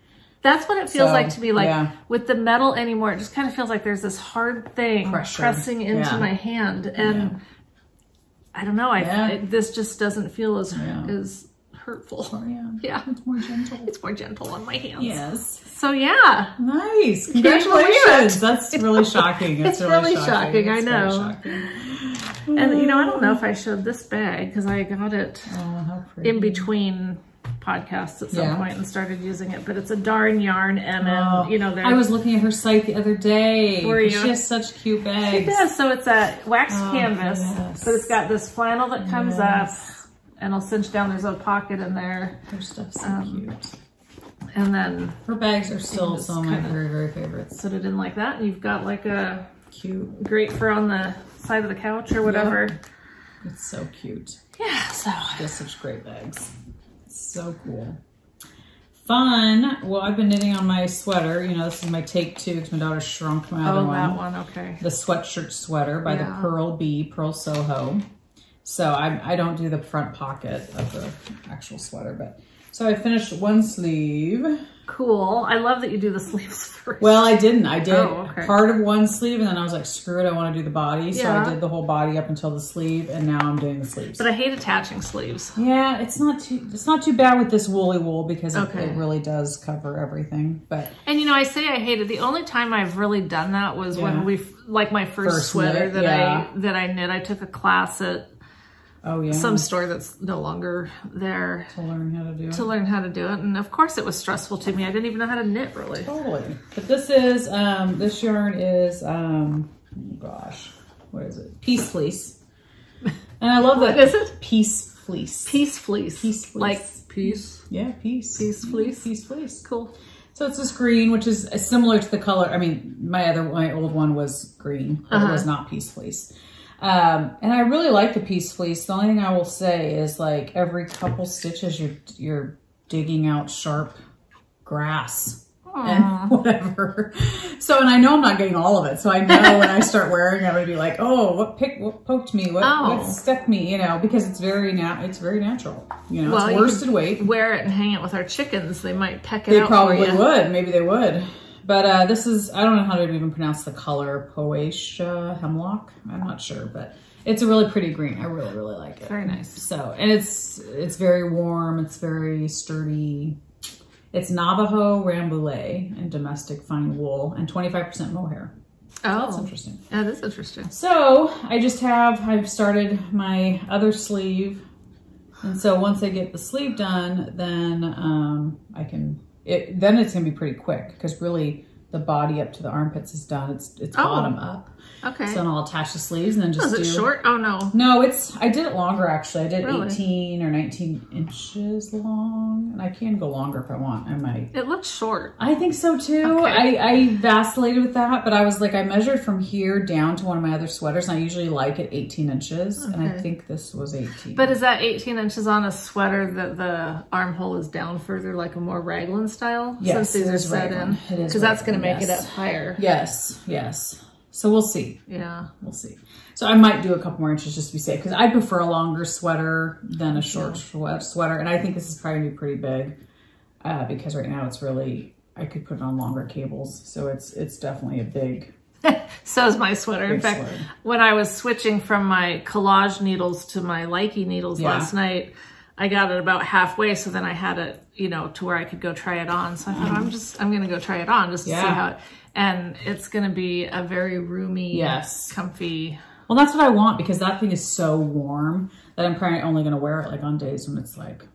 That's what it feels like to me. Like with the metal anymore, it just kind of feels like there's this hard thing pressing into my hand. And I don't know. This just doesn't feel as hurtful. Yeah. It's more gentle. It's more gentle on my hands. Yes. So yeah. Nice. Congratulations. That's really shocking. It's really shocking. I know. Shocking. And you know, I don't know if I showed this bag because I got it in between podcasts at some point and started using it, but it's a darn yarn and you know, I was looking at her site the other day. She has such cute bags. She does. So it's a waxed canvas, but it's got this flannel that comes up and it'll cinch down. There's a pocket in there. Her stuff's so cute. And then her bags are still some of my very, very favorites. Put it in like that, and you've got like a cute, great for on the side of the couch or whatever. Yep. It's so cute. Yeah. So she has such great bags. So cool. Fun. Well, I've been knitting on my sweater. You know, this is my take two because my daughter shrunk my other one. Oh, that one, okay. The sweatshirt sweater by the Pearl Soho. So I don't do the front pocket of the actual sweater, but so I finished one sleeve. Cool. I love that you do the sleeves first. Well, I didn't. I did part of one sleeve and then I was like, screw it, I want to do the body. So I did the whole body up until the sleeve and now I'm doing the sleeves. But I hate attaching sleeves. Yeah, it's not too bad with this woolly wool because it really does cover everything. But and you know, I say I hate it. The only time I've really done that was when like my first sweater that I knit. I took a class at some store that's no longer there to learn how to do it. And of course it was stressful to me. I didn't even know how to knit really. Totally. But this is this yarn is oh gosh, what is it? Peace fleece. And I love that. What is it? Peace fleece. Peace fleece. Peace fleece. Like peace. Yeah, peace. Peace fleece. Peace fleece. Cool. So it's this green, which is similar to the color. I mean, my old one was green, but it was not peace fleece. And I really like the peace fleece. The only thing I will say is like every couple stitches you're digging out sharp grass and whatever. So, and I know I'm not getting all of it. So I know when I start wearing it, I'm gonna be like, oh, what poked me? What stuck me? You know, because it's very natural. You know, it's worsted weight. Wear it and hang it with our chickens. They might peck it out. They probably would. Maybe they would. But this is, I don't know how to even pronounce the color, Poacia Hemlock. I'm not sure, but it's a really pretty green. I really, really like it. Very nice. So, and it's very warm. It's very sturdy. It's Navajo Rambouillet and domestic fine wool and 25% mohair. Oh, that's interesting. That is interesting. So I've started my other sleeve. And so once I get the sleeve done, then then it's gonna be pretty quick because really the body up to the armpits is done. It's bottom up. Okay. So then I'll attach the sleeves and then just is it short? Oh no. No, I did it longer actually. I did 18 or 19 inches long, and I can go longer if I want. I might. It looks short. I think so too. Okay. I vacillated with that, but I was like, I measured from here down to one of my other sweaters, and I usually like it 18 inches, and I think this was 18. But is that 18 inches on a sweater that the armhole is down further, like a more raglan style? Yes, since these are set in, because that's going to make it up higher. Yes, yes. So we'll see. Yeah. We'll see. So I might do a couple more inches just to be safe because I prefer a longer sweater than a short sweater. And I think this is probably going to be pretty big because right now it's really, I could put it on longer cables. So it's definitely a big. So is my sweater. In fact, when I was switching from my collage needles to my Lykke Needles last night, I got it about halfway. So then I had it, you know, to where I could go try it on. So I thought, I'm going to go try it on just to see how it, and it's going to be a very roomy, comfy. Well, that's what I want because that thing is so warm that I'm probably only going to wear it like on days when it's like,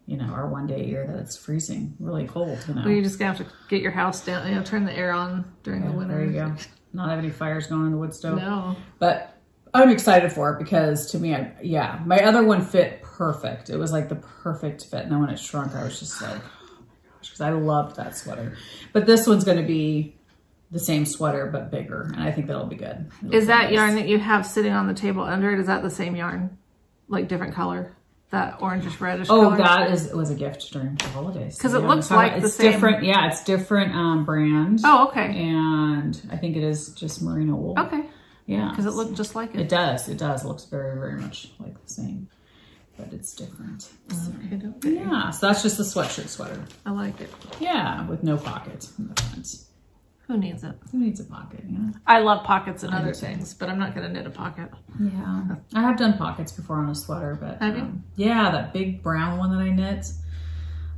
you know, our one day a year that it's freezing, really cold, you know. Well, you're just going to have to get your house down, you know, turn the air on during the winter. There you go. Not have any fires going in the wood stove. No. But I'm excited for it because to me, my other one fit perfect. It was like the perfect fit. And then when it shrunk, I was just like, oh my gosh, because I loved that sweater. But this one's going to be the same sweater, but bigger. And I think that'll be good. Is that yarn that you have sitting on the table under it? Is that the same yarn? Like different color? That orangish reddish color? That was a gift during the holidays. Because it looks like the same. Different, yeah, it's different brand. Oh, okay. And I think it is just merino wool. Okay. Yeah. Because it looked just like it. It does. It does. It looks very, very much like the same. But it's different. Okay. Yeah, so that's just a sweatshirt sweater. I like it. Yeah, with no pockets in the front. Who needs it? Who needs a pocket, yeah? I love pockets and other things, but I'm not going to knit a pocket. Yeah. I have done pockets before on a sweater, but... Have you? Yeah, that big brown one that I knit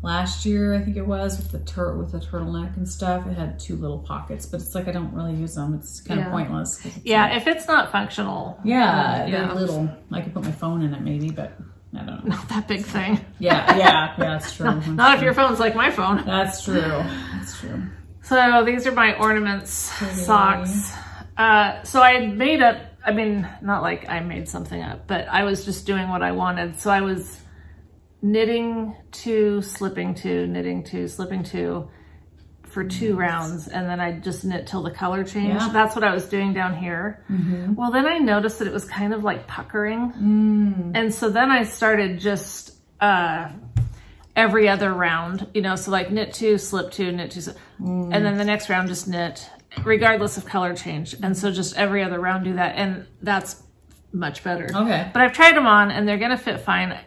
last year, I think it was, with the turtleneck and stuff. It had 2 little pockets, but it's like I don't really use them. It's kind of pointless. Yeah, if it's not functional. Yeah, they're little. I could put my phone in it maybe, but I don't know. Not that big thing. Yeah, that's true. Not if your phone's like my phone. That's true. That's true. So these are my ornaments, socks. So I made up, I mean, not like I made something up, but I was just doing what I wanted. So I was knitting 2, slipping 2, knitting 2, slipping 2 for 2 rounds. And then I just knit till the color changed. Yeah. That's what I was doing down here. Well, then I noticed that it was kind of like puckering. And so then I started just, every other round, you know, so like knit 2, slip 2, knit 2, and then the next round just knit, regardless of color change. And so just every other round do that, and that's much better. Okay. But I've tried them on, and they're gonna fit fine.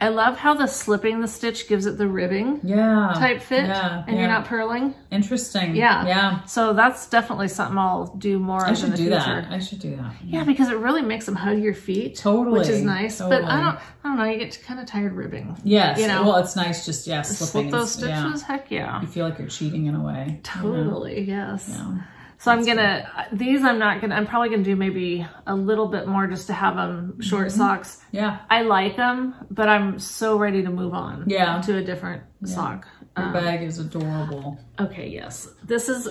I love how the slipping the stitch gives it the ribbing type fit, and you're not purling. Interesting. Yeah. So that's definitely something I'll do more of in the future. I should do that. Yeah, because it really makes them hug your feet. Totally. Which is nice. Totally. But I don't know, you get kind of tired ribbing. Yes. You know? Well, it's nice just, slipping. Slip those stitches, heck yeah. You feel like you're cheating in a way. Totally, yes. Yeah. So I'm I'm probably gonna do maybe a little bit more just to have them short socks. Yeah. I like them, but I'm so ready to move on to a different sock. Your bag is adorable. Okay, yes. This was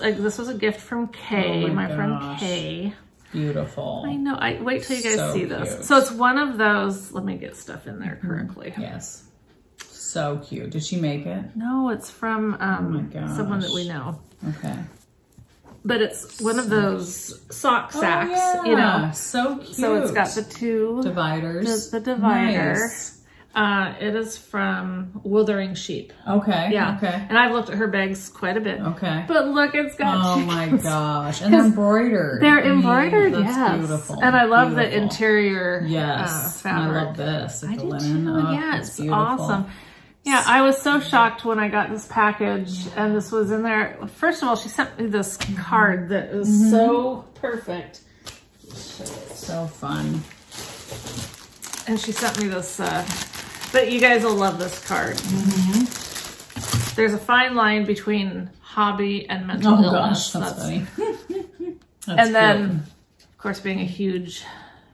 a gift from Kay, my friend Kay. Beautiful. I know. Wait till you guys see this. So it's one of those, let me get stuff in there correctly. Yes. So cute. Did she make it? No, it's from someone that we know. Okay. But it's one of those sock sacks, you know. So cute. So it's got the 2 dividers. The divider. Nice. It is from Wuthering Sheep. Okay. Yeah. Okay. And I've looked at her bags quite a bit. Okay. But look, it's got chickens. My gosh. And they're embroidered. They're embroidered, That's beautiful. And I love the interior fabric. I love this. I do linen. Too. It's beautiful. Awesome. Yeah, I was so shocked when I got this package and this was in there. First of all, she sent me this card that is so perfect. So fun. And she sent me this, but you guys will love this card. There's a fine line between hobby and mental illness. Gosh, that's funny. And then, of course, being a huge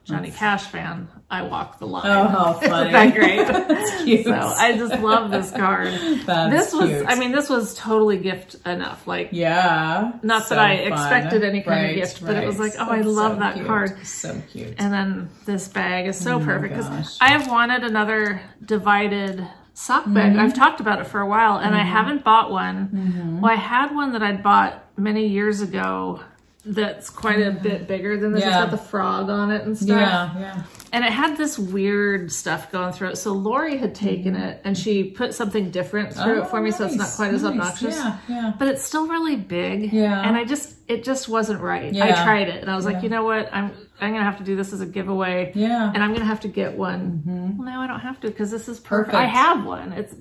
Johnny Cash fan, I walk the line. Oh, how funny. Isn't that great? That's cute. So I just love this card. That's cute. This was totally gift enough. Like, not so that I fun. expected any kind of gift, but it was like, I love that card. So cute. And then this bag is so perfect because I have wanted another divided sock bag. I've talked about it for a while and I haven't bought one. Well, I had one that I'd bought many years ago that's quite a bit bigger than this. It's got the frog on it and stuff. Yeah. And it had this weird stuff going through it. So Lori had taken it and she put something different through it for me, so it's not quite as obnoxious. Yeah. But it's still really big. Yeah. And it just wasn't right. Yeah. I tried it and I was like, you know what? I'm gonna have to do this as a giveaway. Yeah. And I'm gonna have to get one. Well, now I don't have to because this is perfect. I have one. It's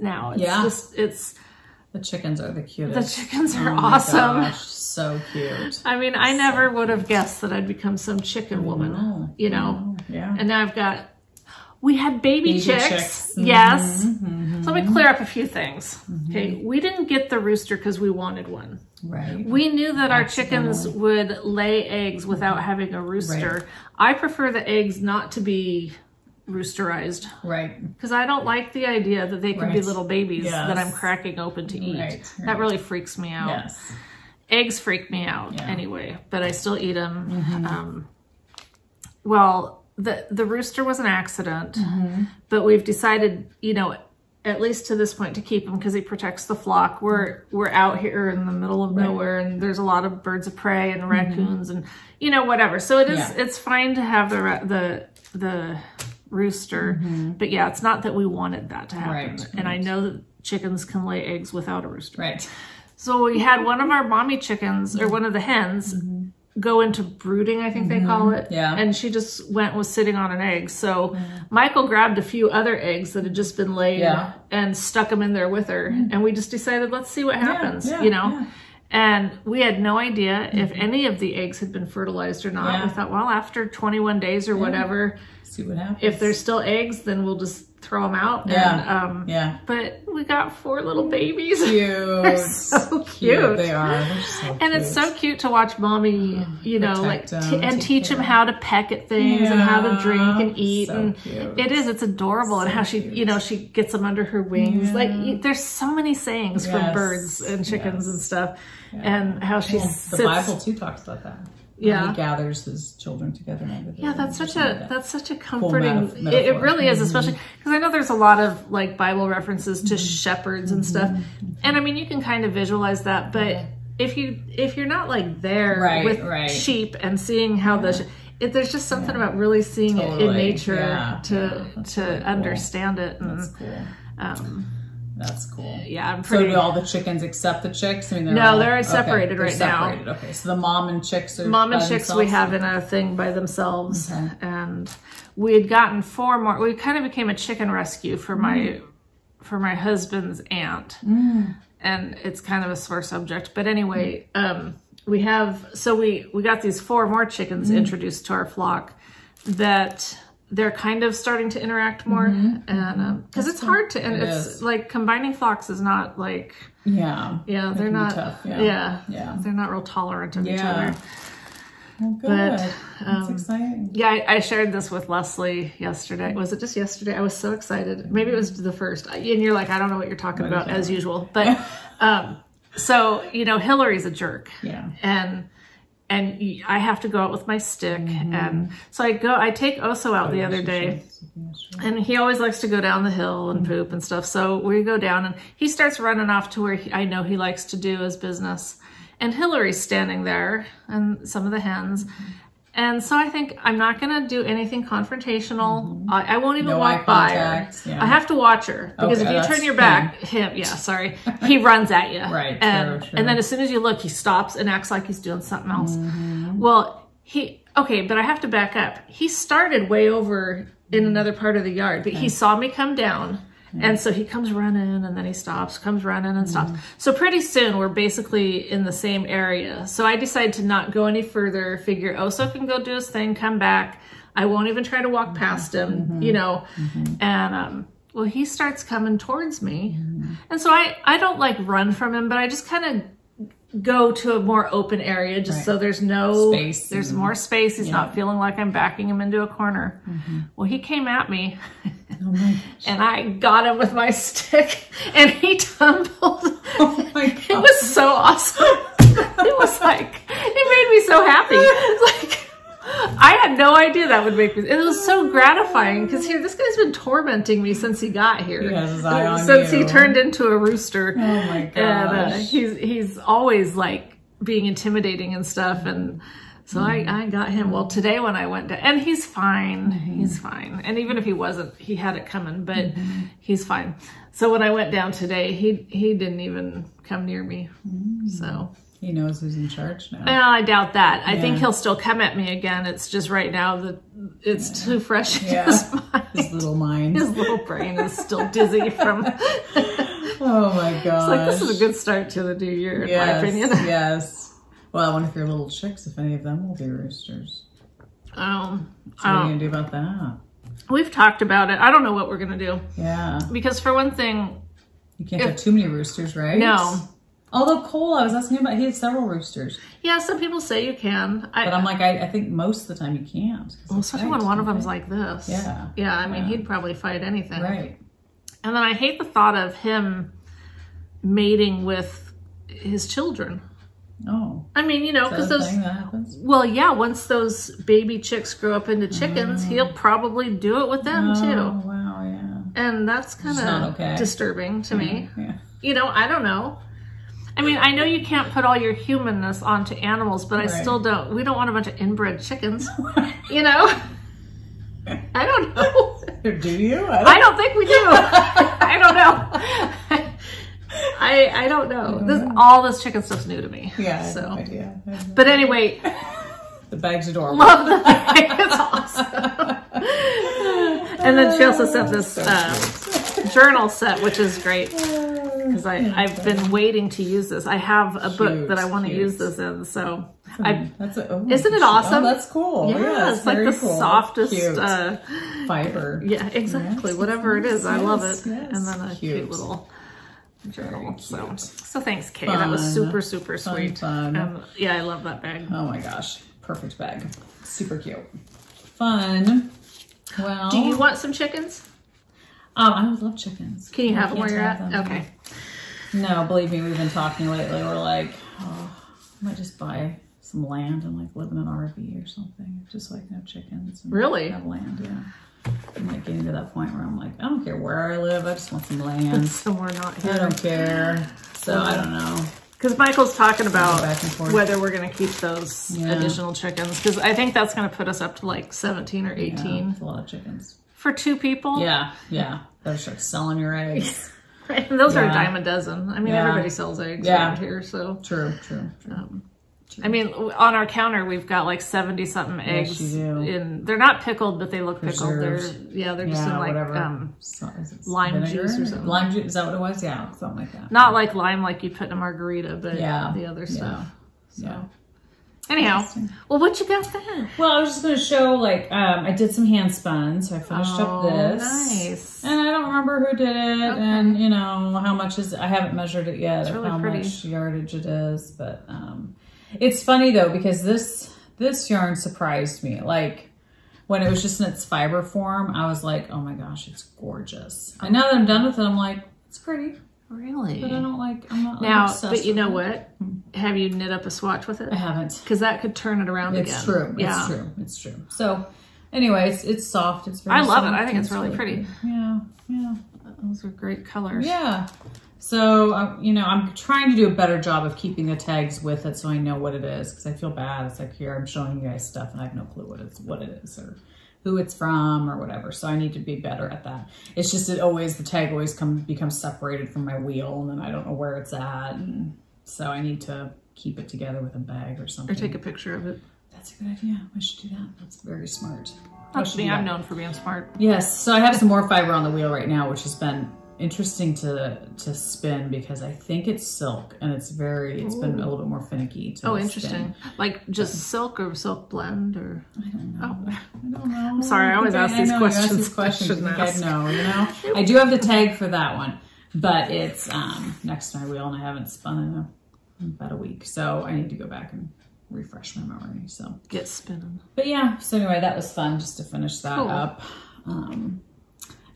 the chickens are the cutest. The chickens are awesome. Gosh, so cute. I mean, I never would have guessed that I'd become some chicken woman, you know? Yeah. And now we had baby chicks. Yes. So let me clear up a few things. Okay. We didn't get the rooster because we wanted one. Right. We knew that our chickens would lay eggs without having a rooster. Right. I prefer the eggs not to be roosterized. Right. Because I don't like the idea that they could be little babies that I'm cracking open to eat. Right. That really freaks me out. Yes. Eggs freak me out anyway, but I still eat them. well, the rooster was an accident, but we've decided, you know, at least to this point, to keep him because he protects the flock. We're out here in the middle of nowhere, and there's a lot of birds of prey and raccoons and, you know, whatever. So it is, it's fine to have the rooster, but yeah, it's not that we wanted that to happen. And I know that chickens can lay eggs without a rooster. Right. So we had one of our mommy chickens, or one of the hens, go into brooding, I think they call it. Yeah. And she just was sitting on an egg. So Michael grabbed a few other eggs that had just been laid and stuck them in there with her. And we just decided, let's see what happens, you know? And we had no idea if any of the eggs had been fertilized or not. We thought, well, after 21 days or whatever, see what happens. If there's still eggs, then we'll just throw them out. And, but we got 4 little babies. Cute. They're so cute. They are. They're so cute. And it's so cute to watch mommy, you know, like, and teach them how to peck at things and how to drink and eat. So and cute. it is, it's adorable. And how she, you know, she gets them under her wings. Like, there's so many sayings from birds and chickens and stuff. And how she sits. The Bible too talks about that. Yeah. He gathers his children together and everything. Yeah, that's such a comforting, cool it really is, especially because I know there's a lot of like Bible references to shepherds and stuff. And I mean, you can kind of visualize that, but if you're not like there with sheep and seeing how there's just something about really seeing it in nature to understand it. And, that's cool. That's cool. Yeah, I'm pretty. So do all the chickens except the chicks? I mean, they're separated right now. Okay, so the mom and chicks are mom and chicks we have in a thing by themselves, and we had gotten 4 more. We kind of became a chicken rescue for my husband's aunt, and it's kind of a sore subject. But anyway, we got these 4 more chickens introduced to our flock that. They're kind of starting to interact more, and because it's hard to, and it's like combining flocks is not like, they're not tough. They're not real tolerant of each other. Well, good. But that's exciting. Yeah, I shared this with Leslie yesterday. Was it just yesterday? I was so excited. Maybe it was the first, and you're like, I don't know what you're talking about as usual, but so you know, Hillary's a jerk, and I have to go out with my stick. And so I take Oso out the other day, and he always likes to go down the hill and poop and stuff. So we go down, and he starts running off to where I know he likes to do his business. And Hillary's standing there, and some of the hens. And so I think I'm not going to do anything confrontational. I won't even walk by her. I have to watch her, because if you turn your back, he runs at you. Right. And then as soon as you look, he stops and acts like he's doing something else. Well, but I have to back up. He started way over in another part of the yard, but he saw me come down. And so he comes running, and then he stops, comes running and stops. So pretty soon we're basically in the same area. So I decided to not go any further, figure Oso can go do his thing, come back. I won't even try to walk past him, you know. And well, he starts coming towards me. And so I don't like run from him, but I just kind of go to a more open area just so there's no space. There's more space. He's not feeling like I'm backing him into a corner. Well, he came at me. And I got him with my stick, and he tumbled. Oh my God. It was so awesome. It was like, it made me so happy. Like, I had no idea that would make me, it was so gratifying, because this guy's been tormenting me since he got here. He has his eye on since you. he turned into a rooster. Oh my gosh. And he's always like being intimidating and stuff, and so I got him. Well, today when I went to, and he's fine. He's fine. And even if he wasn't, he had it coming, but he's fine. So when I went down today, he didn't even come near me. So he knows who's in charge now. Well, I doubt that. I think he'll still come at me again. It's just right now that it's too fresh in his mind. His little mind. His little brain is still dizzy from. Oh my gosh. It's like, this is a good start to the new year, in my opinion. Yes. Well, I wonder if your little chicks, if any of them will be roosters. So what are you going to do about that? We've talked about it. I don't know what we're going to do. Yeah. Because for one thing... You can't have too many roosters, right? No. Although Cole, I was asking him about, he had several roosters. Yeah, some people say you can. But I'm like, I think most of the time you can't. Well, especially when one of them's like this. Yeah. Yeah, I mean, he'd probably fight anything. Right. And then I hate the thought of him mating with his children. Oh. I mean, you know, because those, well, yeah, once those baby chicks grow up into chickens, he'll probably do it with them too. Oh, wow, yeah. And that's kind of disturbing to me. Yeah. You know, I don't know. I mean, I know you can't put all your humanness onto animals, but I still don't, we don't want a bunch of inbred chickens, you know? I don't know. Do you? I don't think we do. I don't know. I don't know. All this chicken stuff's new to me. Yeah, I have no idea. But anyway. The bag's adorable. Love the bag. It's awesome. And then she also sent this journal set, which is great. Because I've been waiting to use this. I have a book that I want to use this in. So isn't it awesome? Oh, that's cool. Yeah, it's like the softest fiber. Yeah, exactly. Yes, whatever it is, I love it. Yes. And then a cute little journal. So thanks, Kay. That was super, super sweet. Fun. Yeah, I love that bag. Oh my gosh. Perfect bag. Super cute. Fun. Well, do you want some chickens? I would love chickens. Can you have them where you're at? Okay. No, believe me, we've been talking lately. We're like, oh, I might just buy some land and like live in an RV or something. Just like have chickens. And really? Have land, yeah. I'm like getting to that point where I'm like, I don't care where I live. I just want some land. Somewhere not here. I don't care. So I don't know. Because Michael's talking about whether we're going to keep those additional chickens. Because I think that's going to put us up to like 17 or 18. Yeah, that's a lot of chickens. For 2 people? Yeah, yeah. Better start selling your eggs. Right. And those are a dime a dozen. I mean, everybody sells eggs around here, so. True. I mean, on our counter, we've got like 70-something eggs. Yes, you do. They're not pickled, but they look pickled. They're just in like lime juice or something. Lime juice, is that what it was? Yeah, something like that. Not like lime like you put in a margarita, but the other stuff. Yeah. Anyhow, well, what you got then? Well, I was just going to show, like, I did some hand spun, so I finished up this. Nice. And I don't remember who did it, and, you know, how much is, I haven't measured it yet, really how pretty. much yardage it is, but it's funny, though, because this yarn surprised me. Like, when it was just in its fiber form, I was like, oh my gosh, it's gorgeous. And now that I'm done with it, I'm like, it's pretty. Really? But I'm not now, obsessed but you know with what? Have you knit up a swatch with it? I haven't. Because that could turn it around again. It's true. Yeah. It's true. So, anyways, it's soft. It's very I love soft. it. I think it's really pretty. Yeah. Those are great colors. Yeah. So, you know, I'm trying to do a better job of keeping the tags with it so I know what it is. Because I feel bad. It's like, here, I'm showing you guys stuff and I have no clue what it is or who it's from or whatever. So I need to be better at that. It's just the tag always becomes separated from my wheel and then I don't know where it's at. And so I need to keep it together with a bag or something. Or take a picture of it. That's a good idea. I should do that. That's very smart. That's me. I'm known for being smart. Yes. So I have some more fiber on the wheel right now, which has been interesting to spin because I think it's silk and it's been a little bit more finicky to interesting. Spin. Like just silk or silk blend or I don't know. I don't know. I'm sorry, I always ask these questions. I know, you know. I do have the tag for that one, but it's next to my wheel and I haven't spun in about a week. So I need to go back and refresh my memory. So get spinning. But yeah, so anyway, that was fun just to finish that up. And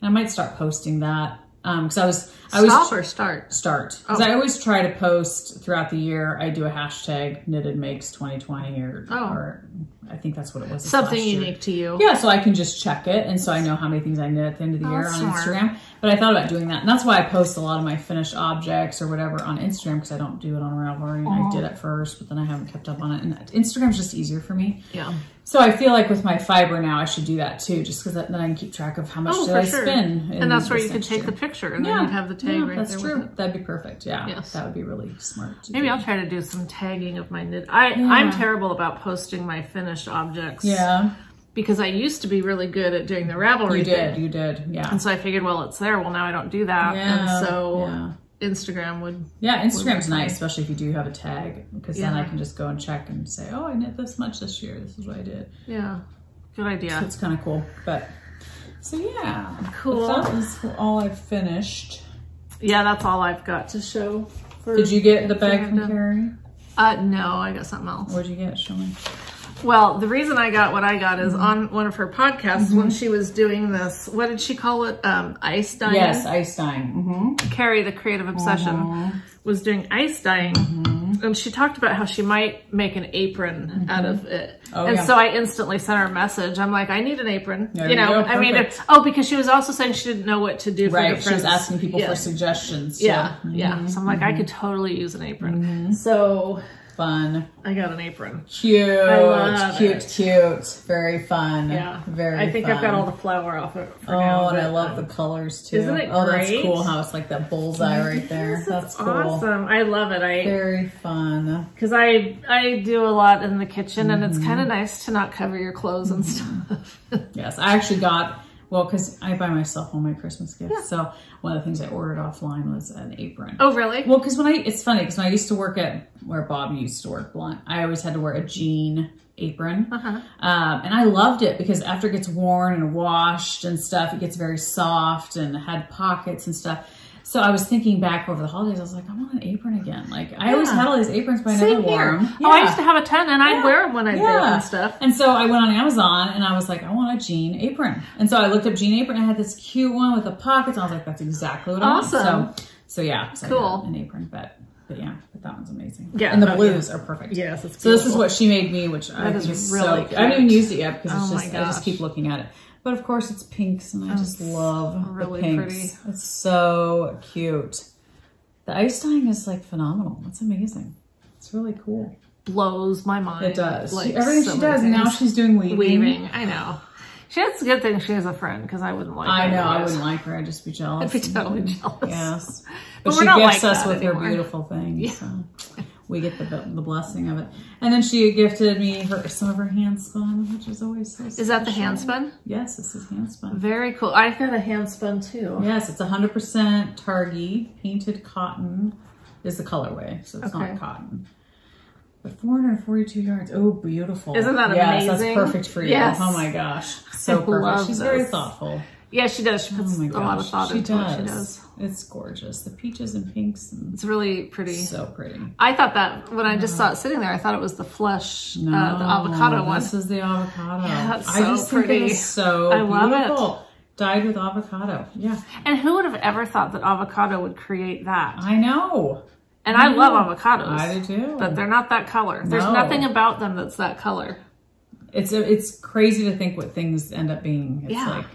I might start posting that. Because I was stop or start? Start. Because I always try to post throughout the year. I do a hashtag knitted makes 2020 or I think that's what it was. Something unique to you. Yeah, so I can just check it. And so I know how many things I knit at the end of the year on Instagram. But I thought about doing that. And that's why I post a lot of my finished objects or whatever on Instagram because I don't do it on Ravelry. I did at first, but then I haven't kept up on it. And Instagram's just easier for me. Yeah. So I feel like with my fiber now, I should do that too, just because then I can keep track of how much did I spin. And that's where you could take the picture and then you'd have the tag right there. That's true. That'd be perfect. Yeah. Yes. That would be really smart. Maybe I'll try to do some tagging of my knit. I'm terrible about posting my finished objects. Yeah. Because I used to be really good at doing the Ravelry. You did. Yeah. And so I figured, well, it's there. Well, now I don't do that. Yeah. And so Instagram would. Yeah, Instagram's nice, especially if you do have a tag, because then I can just go and check and say, oh, I knit this much this year. This is what I did. Yeah. Good idea. So it's kind of cool. But so yeah. Cool. But that was all I've finished. Yeah, that's all I've got to show. Did you get the bag from Carrie? No, I got something else. What'd you get? Show me. Well, the reason I got what I got is on one of her podcasts when she was doing this, what did she call it? Ice dyeing? Yes, ice dyeing. Carrie, the Creative Obsession, was doing ice dyeing. And she talked about how she might make an apron out of it. Oh, and yeah. so I instantly sent her a message. I'm like, I need an apron. There you know, you go. I mean, because she was also saying she didn't know what to do for Right, the she was friends. asking people for suggestions. So. Yeah, yeah. So I'm like, I could totally use an apron. So Fun. I got an apron. Cute. I love cute, it. cute. Very fun. Yeah. Very I think fun. I've got all the flour off it for Oh, now. and I love the colors too. Isn't it Oh, that's great? cool how it's like that bullseye right there. Yes, That's it's cool. awesome. I love it. Very fun. Because I do a lot in the kitchen, and it's kind of nice to not cover your clothes and stuff. Yes, I actually got, well, because I buy myself all my Christmas gifts. Yeah. So one of the things I ordered offline was an apron. Oh, really? Well, because it's funny, because when I used to work at where Bob used to work, Blunt, I always had to wear a jean apron. And I loved it because after it gets worn and washed and stuff, it gets very soft and had pockets and stuff. So I was thinking back over the holidays, I was like, I want an apron again. Like, I always had all these aprons, but I never wore them. Yeah. Oh, I used to have a ton, and I'd wear them when I'd bake and stuff. And so I went on Amazon, and I was like, I want a jean apron. And so I looked up jean apron, and I had this cute one with the pockets. And I was like, that's exactly what I want. So yeah, so cool. I got an apron, but that one's amazing. Yeah, and the blues are perfect. Yes, it's so this is what she made me, which I think is really cute. I haven't even used it yet because I just keep looking at it. But of course it's pinks, and I just love the pinks. Pretty. It's so cute. The ice dyeing is like phenomenal. It's amazing. It's really cool. Blows my mind. It does. Like, everything she does. And now she's doing weaving. Weaving, I know. It's a good thing she has a friend, because I wouldn't like her. I know, I wouldn't like her. I'd just be jealous. I'd be totally jealous. Yes. But she gifts us with her beautiful things. Yeah. So we get the blessing of it. And then she gifted me some of her hand spun, which is always so special. Is that the hand spun? Yes, this is hand spun. Very cool. I've got a hand spun too. Yes, it's 100% Targhee. Painted cotton is the colorway, so it's not cotton. But 442 yards. Oh, beautiful. Isn't that amazing? Yes, that's perfect for you. Yes. Oh my gosh. So perfect. She's very thoughtful. Yeah, she does. She puts a lot of thought into what she does. It's gorgeous. The peaches and pinks. And it's really pretty. So pretty. I thought that when I just saw it sitting there, I thought it was the flesh, the avocado one. This is the avocado. Yeah, that's I just think it is so beautiful. Dyed with avocado. Yeah. And who would have ever thought that avocado would create that? I know. And I love avocados. I do too. But they're not that color. There's nothing about them that's that color. It's crazy to think what things end up being. It's like,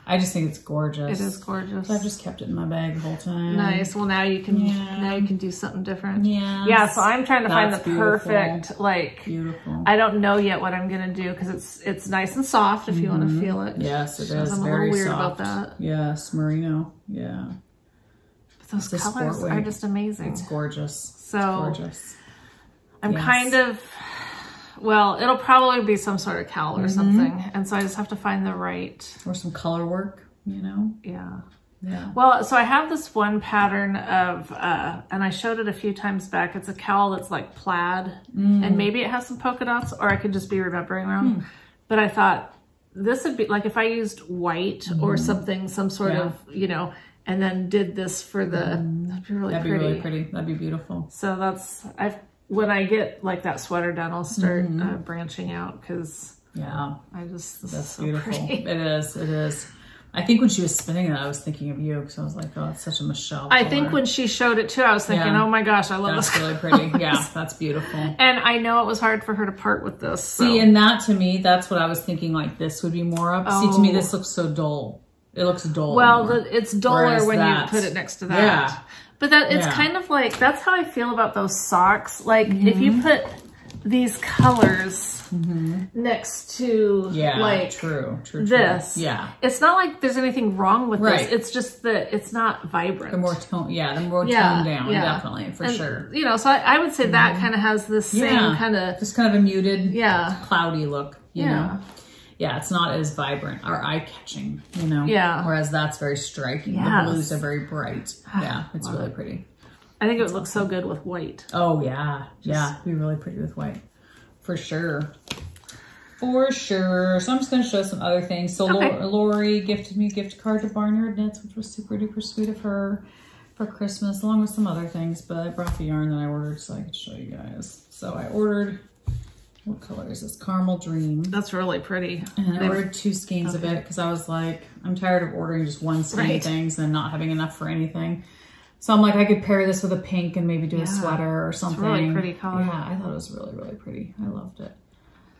I just think it's gorgeous. It is gorgeous. So I've just kept it in my bag the whole time. Nice. Well, now you can do something different. Yeah. Yeah. So I'm trying to find the perfect, like, beautiful. I don't know yet what I'm gonna do because it's nice and soft if you want to feel it. Yes, it is. I'm very a little weird soft. about that. Yes, merino. Yeah. But those colors are just amazing. It's gorgeous. So it's gorgeous. I'm kind of. Well, it'll probably be some sort of cowl or something. And so I just have to find the right. Or some color work, you know? Yeah. Yeah. Well, so I have this one pattern of, and I showed it a few times back. It's a cowl that's like plaid. And maybe it has some polka dots, or I could just be remembering wrong. But I thought this would be, like if I used white or something, some sort of, you know, and then did this for the, that'd be really pretty. That'd be really pretty. That'd be beautiful. So that's, when I get like that sweater done, I'll start branching out because that's so beautiful. Pretty. It is. It is. I think when she was spinning it, I was thinking of you because I was like, oh, it's such a Michelle color. I think when she showed it too, I was thinking, oh my gosh, I love this. That's really pretty. Yeah, that's beautiful. And I know it was hard for her to part with this. So. See, and that to me, that's what I was thinking. Like this would be more up. See, to me, this looks so dull. It looks dull. Well, it's duller when you put it next to that. Yeah. But it's kind of like, that's how I feel about those socks. Like if you put these colors next to like true. this. Yeah. It's not like there's anything wrong with this. It's just that it's not vibrant. The more toned down, definitely, for sure. You know, so I would say that kind of has the same kind of... Just kind of a muted, cloudy look, you know? Yeah, it's not as vibrant or eye-catching, you know? Yeah. Whereas that's very striking. The blues are very bright. Yeah, it's really pretty. I think it would look so good with white. Oh, yeah. Yeah, it'd be really pretty with white. For sure. For sure. So I'm just going to show some other things. So Lori gifted me a gift card to Barnyard Knits, which was super duper sweet of her for Christmas, along with some other things. But I brought the yarn that I ordered so I could show you guys. So I ordered... What color is this? Caramel Dream. That's really pretty. And I ordered 2 skeins of it because I was like, I'm tired of ordering just one skein of things and not having enough for anything. So I'm like, I could pair this with a pink and maybe do a sweater or something. It's a really pretty color. Yeah, I thought it was really, really pretty. I loved it.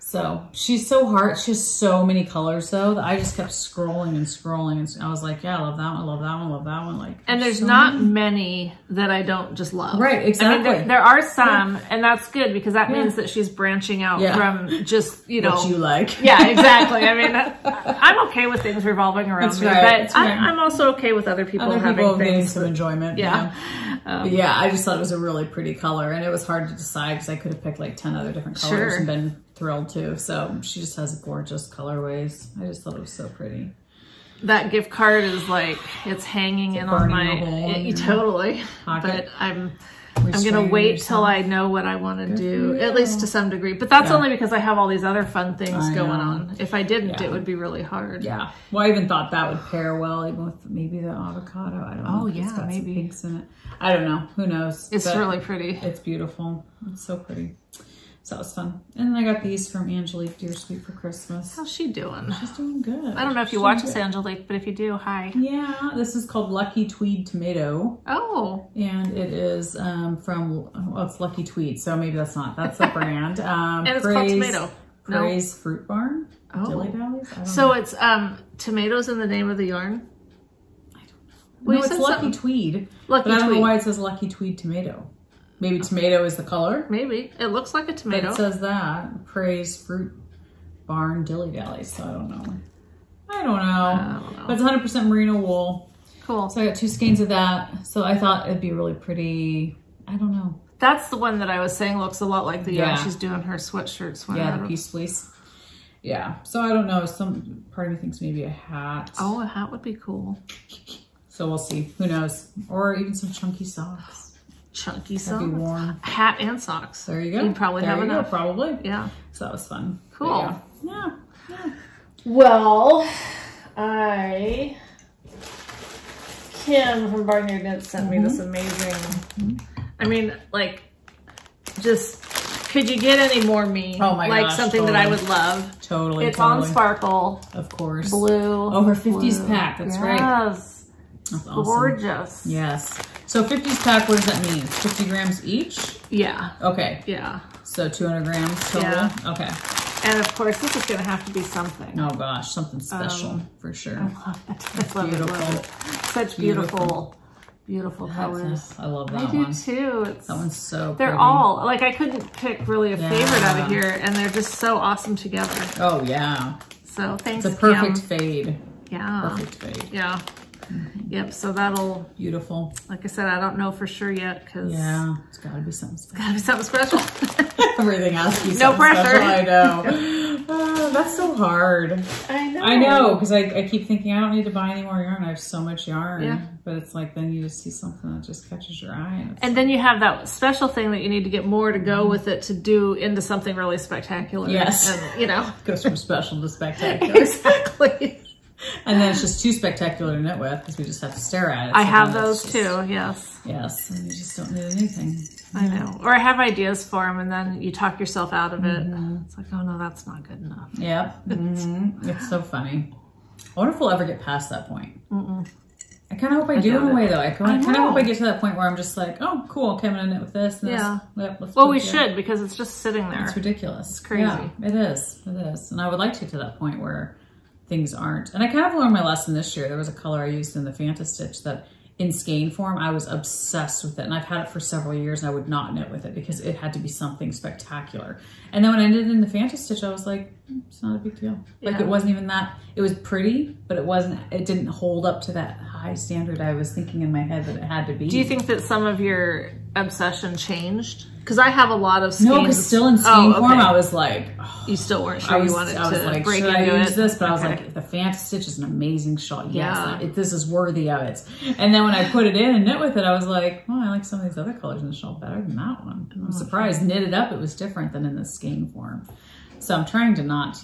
So she's so hard. She has so many colors though that I just kept scrolling and scrolling. And I was like, yeah, I love that one. I love that one. I love that one. Like, and there's so not many that I don't just love. Right, exactly. I mean, there are some, and that's good because that means that she's branching out from just, you know. What you like. Yeah, exactly. I mean, I'm okay with things revolving around me, but I'm also okay with other people having getting some enjoyment. Yeah. But yeah, I just thought it was a really pretty color, and it was hard to decide because I could have picked like 10 other different colors and been thrilled too. So she just has gorgeous colorways. I just thought it was so pretty. That gift card is like, it's hanging in on my, totally. But I'm going to wait till I know what I want to do, at least to some degree. But that's only because I have all these other fun things going on. If I didn't, it would be really hard. Yeah. Well, I even thought that would pair well, even with maybe the avocado. I don't know. Oh, yeah, it's got maybe. some pinks in it. I don't know. Who knows? It's really pretty. It's beautiful. It's so pretty. So that was fun. And then I got these from Angelique Dear Sweet for Christmas. How's she doing? She's doing good. I don't know if you watch this, Angelique, but if you do, hi. Yeah, this is called Lucky Tweed Tomato. Oh. And it is from, well, it's Lucky Tweed, so maybe that's the brand. And it's called Tomato. Praise Fruit Barn. Oh. Dilly Dallies? I don't so know. It's tomatoes in the name of the yarn? I don't know. Well, no, it's Lucky Tweed. Lucky but I don't Tweed. know why it says Lucky Tweed Tomato. Maybe tomato is the color? Maybe. It looks like a tomato. But it says that. Praise Fruit Barn Dilly Dallies, so I don't know. I don't know. But it's 100% merino wool. Cool. So I got 2 skeins of that. So I thought it'd be really pretty. I don't know. That's the one that I was saying looks a lot like the yarn she's doing her sweatshirt. Yeah, the piece fleece. Yeah. So I don't know. Some part of me thinks maybe a hat. Oh, a hat would be cool. So we'll see. Who knows? Or even some chunky socks. Chunky socks. That'd be warm. Hat and socks. There you go. You'd probably have enough. Probably. Yeah. So that was fun. Cool. Yeah. Well, Kim from Barnyard Knits sent me this amazing, I mean, like, just, could you get any more me? Oh my gosh. Like something that I would love. Totally. It's on Sparkle. Of course. Blue. Oh, her 50s pack. That's right. Yes. That's awesome. Gorgeous. Yes. So 50s pack, what does that mean? 50 grams each? Yeah. Okay. Yeah. So 200 grams total? Yeah. Okay. And of course, this is going to have to be something. Oh gosh, something special for sure. I love it. That's beautiful. Such beautiful colors. I love that one. I do too. That one's so They're pretty. all, like I couldn't pick really a favorite out of here, and they're just so awesome together. Oh yeah. So thanks, It's a perfect Kim. fade. Yeah. Perfect fade. Yeah. Yep, so that'll, beautiful. Like I said, I don't know for sure yet because it's gotta be something special. Gotta be something special. Everything has to be no something pressure. special. I know. That's so hard. I know, because I keep thinking I don't need to buy any more yarn. I have so much yarn. But it's like then you just see something that just catches your eye. And then you have that special thing that you need to get more to go with it to do into something really spectacular. Yes. And, you know. Goes from special to spectacular. Exactly. And then it's just too spectacular to knit with because we just have to stare at it. I have those too, yes. Yes, and you just don't need anything. I know. Or I have ideas for them and then you talk yourself out of it. It's like, oh no, that's not good enough. Yep. It's so funny. I wonder if we'll ever get past that point. I kind of hope I do in a way though. I kind of hope I get to that point where I'm just like, oh, cool, okay, I'm going to knit with this. And yeah. This. Yep, let's well, we should because it's just sitting there. It's ridiculous. It's crazy. Yeah, it is. It is. And I would like to get to that point where things aren't. And I kind of learned my lesson this year. There was a color I used in the Fantastitch that in skein form, I was obsessed with it. And I've had it for several years and I would not knit with it because it had to be something spectacular. And then when I knit it in the Fantastitch, I was like, it's not a big deal. Like it wasn't even that, it was pretty, but it didn't hold up to that high standard I was thinking in my head that it had to be. Do you think that some of your obsession changed? Because I have a lot of skeins. No, because still in skein form, I was like, oh, you still weren't sure you wanted to like, break should into I use it? this? But I was like, the Fantastitch is an amazing shawl. Yeah. Yes, this is worthy of it. And then when I put it in and knit with it, I was like, oh, I like some of these other colors in the shawl better than that one. I'm surprised. Knitted up, it was different than in the skein form. So I'm trying to not,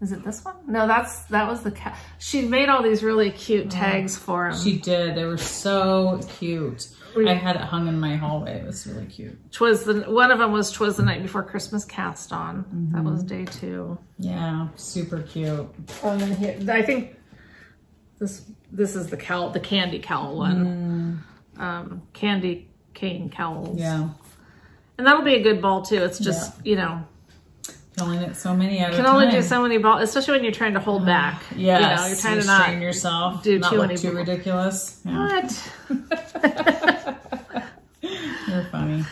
Is it this one? No, that was the cat. She made all these really cute tags for him. She did. They were so cute. I had it hung in my hallway. It was really cute. One of them was "'Twas the Night Before Christmas" cast on. That was day 2. Yeah, super cute. Oh, and then here, I think this is the candy cowl one. Candy cane cowls. Yeah. And that'll be a good ball too. It's just, you know. You can only knit so many at a time. You can only do so many balls, especially when you're trying to hold back. Yes. You know, you're trying to not restrain yourself. Do not too look many too ridiculous. Yeah. What? You're funny.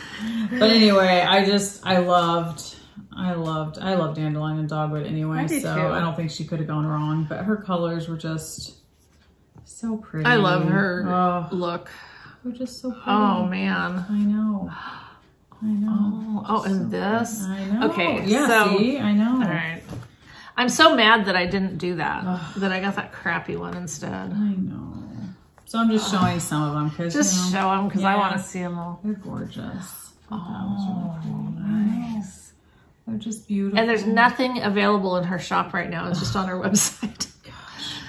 But anyway, I loved Dandelion and Dogwood anyway. So I don't think she could have gone wrong. But her colors were just so pretty. I love her look. They're just so pretty. Oh man. I know. Oh, and this? I know. Okay, yeah, so, see? I know. All right. I'm so mad that I didn't do that, that I got that crappy one instead. I know. So I'm just showing some of them. Cause, just show them because I want to see them all. They're gorgeous. Oh, nice. They're just beautiful. And there's nothing available in her shop right now. It's just on her website. Gosh.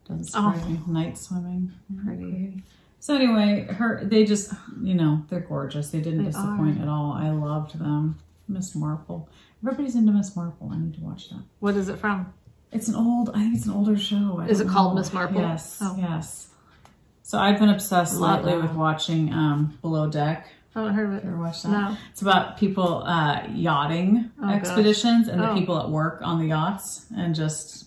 Doesn't surprise me. Night swimming. Pretty. So anyway, they just, you know, they're gorgeous. They didn't disappoint at all. I loved them. Miss Marple. Everybody's into Miss Marple. I need to watch that. What is it from? It's I think it's an older show. Is it called Miss Marple? Yes. Oh. Yes. So I've been obsessed lately with watching Below Deck. I haven't heard of it. Ever watched that? No. It's about people yachting expeditions and the people at work on the yachts and just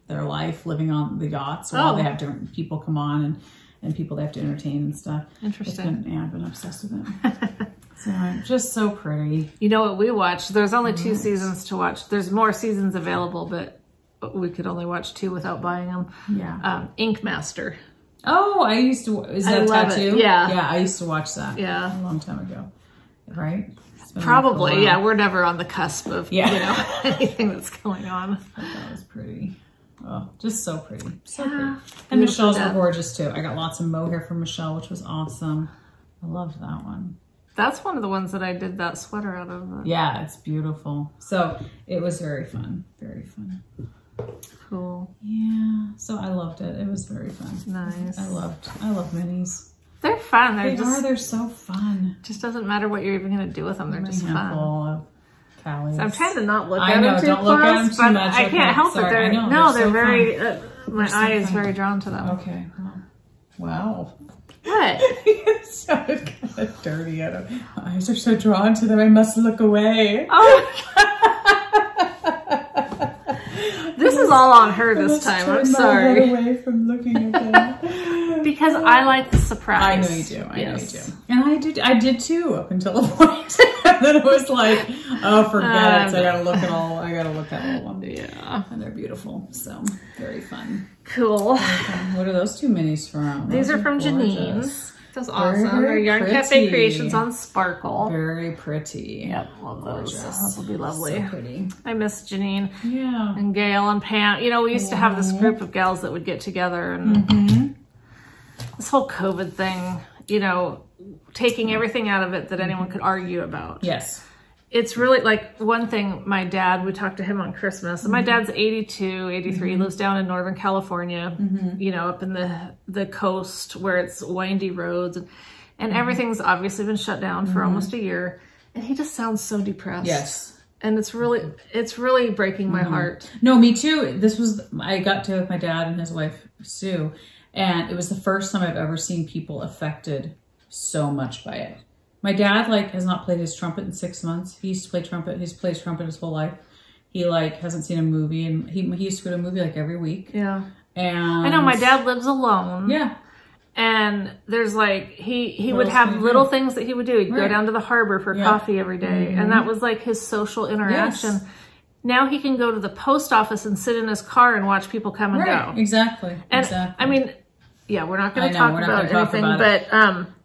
their life living on the yachts while they have different people come on and people they have to entertain and stuff. Interesting. I've been obsessed with it. So just so pretty. You know what we watched? There's only 2 seasons to watch. There's more seasons available, but we could only watch 2 without buying them. Yeah. Ink Master. Oh, I used to. Is that Tattoo? Yeah. Yeah, I used to watch that. Yeah. A long time ago. Right? Probably. Yeah, we're never on the cusp of you know anything that's going on. That was pretty. Oh, just so pretty. So pretty. And Michelle's were gorgeous too. I got lots of mohair from Michelle, which was awesome. I loved that one. That's one of the ones that I did that sweater out of. Yeah, it's beautiful. So it was very fun. Very fun. Cool. Yeah. So I loved it. It was very fun. Nice. I love minis. They're fun. They're so fun. Just doesn't matter what you're even going to do with them. They're just fun. So I'm trying to not look at them too don't look at them too much. I can't help it. They're very. My eye is very drawn to them. Okay. Wow. What? It sounded kind of dirty. My eyes are so drawn to them. I must look away. Oh. This is all on her this time. I'm sorry. Away from looking at them. Because I like the surprise. I know you do. I know you do. And I did too up until a point. And then it was like, oh, forget it. I gotta look at all of them. Yeah. And they're beautiful. So very fun. Cool. Very fun. What are those 2 minis from? These are from Janine. That's awesome. They're Yarn Cafe Creations on Sparkle. Very pretty. Yep, love those. Those will be lovely. So pretty. I miss Janine. Yeah. And Gail and Pam. You know, we used to have this group of gals that would get together and this whole COVID thing, you know, taking everything out of it that anyone could argue about. Yes. It's really like one thing, my dad, we talked to him on Christmas, and my dad's 82, 83, lives down in Northern California, you know, up in the coast where it's windy roads and everything's obviously been shut down for almost a year. And he just sounds so depressed. Yes. And it's really breaking my heart. No, me too. I got to with my dad and his wife, Sue, and it was the first time I've ever seen people affected so much by it. My dad has not played his trumpet in 6 months. He used to play trumpet. He's played trumpet his whole life. He hasn't seen a movie, and he used to go to a movie every week. Yeah. And I know my dad lives alone. Yeah. And there's he would have little things that he would do. He'd go down to the harbor for coffee every day. And that was his social interaction. Yes. Now he can go to the post office and sit in his car and watch people come and go. Exactly. And I mean, yeah, we're not going to talk about anything, but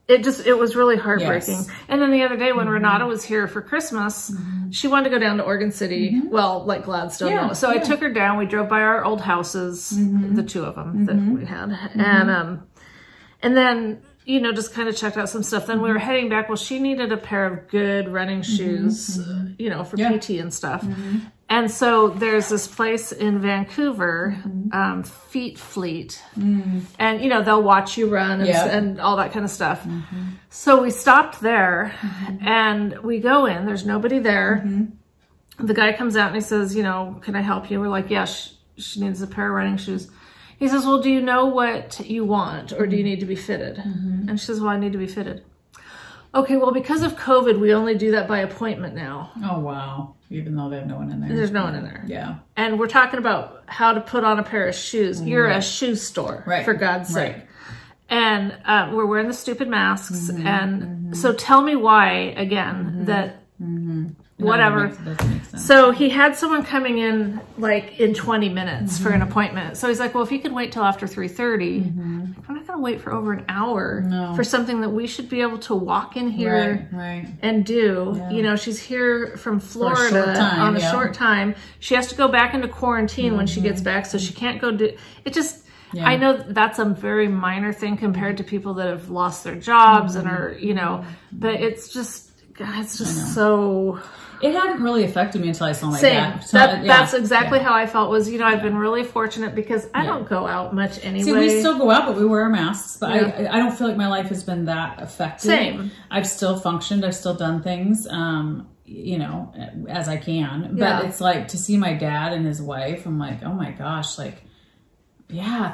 it was really heartbreaking. Yes. And then the other day when Renata was here for Christmas, she wanted to go down to Oregon City, well, Gladstone. Yeah. So I took her down. We drove by our old houses, the 2 of them that we had. And then, you know, just kind of checked out some stuff. Then we were heading back. Well, she needed a pair of good running shoes, you know, for PT and stuff. And so there's this place in Vancouver, Feet Fleet. And, you know, they'll watch you run and all that kind of stuff. So we stopped there and we go in. There's nobody there. The guy comes out and he says, you know, can I help you? We're like, yeah, she needs a pair of running shoes. He says, well, do you know what you want or do you need to be fitted? And she says, well, I need to be fitted. Okay, well, because of COVID, we only do that by appointment now. Oh, wow. Even though they have no one in there. There's no one in there. Yeah. And we're talking about how to put on a pair of shoes. You're a shoe store, for God's sake. And we're wearing the stupid masks. And so tell me why, again, that whatever. So he had someone coming in like in 20 minutes for an appointment. So he's like, well, if you could wait till after 3:30, I'm not going to wait for over an hour for something that we should be able to walk in here and do. You know, she's here from Florida on a short time. She has to go back into quarantine when she gets back, so she can't go do it. Just I know that's a very minor thing compared to people that have lost their jobs and are, you know, but it's just, God, it's just so... It hadn't really affected me until I saw my dad. So, that's exactly how I felt was, you know, I've been really fortunate because I don't go out much anyway. See, we still go out, but we wear our masks. But I don't feel like my life has been that affected. Same. I've still functioned. I've still done things, you know, as I can. But it's like to see my dad and his wife, I'm like, oh my gosh, like,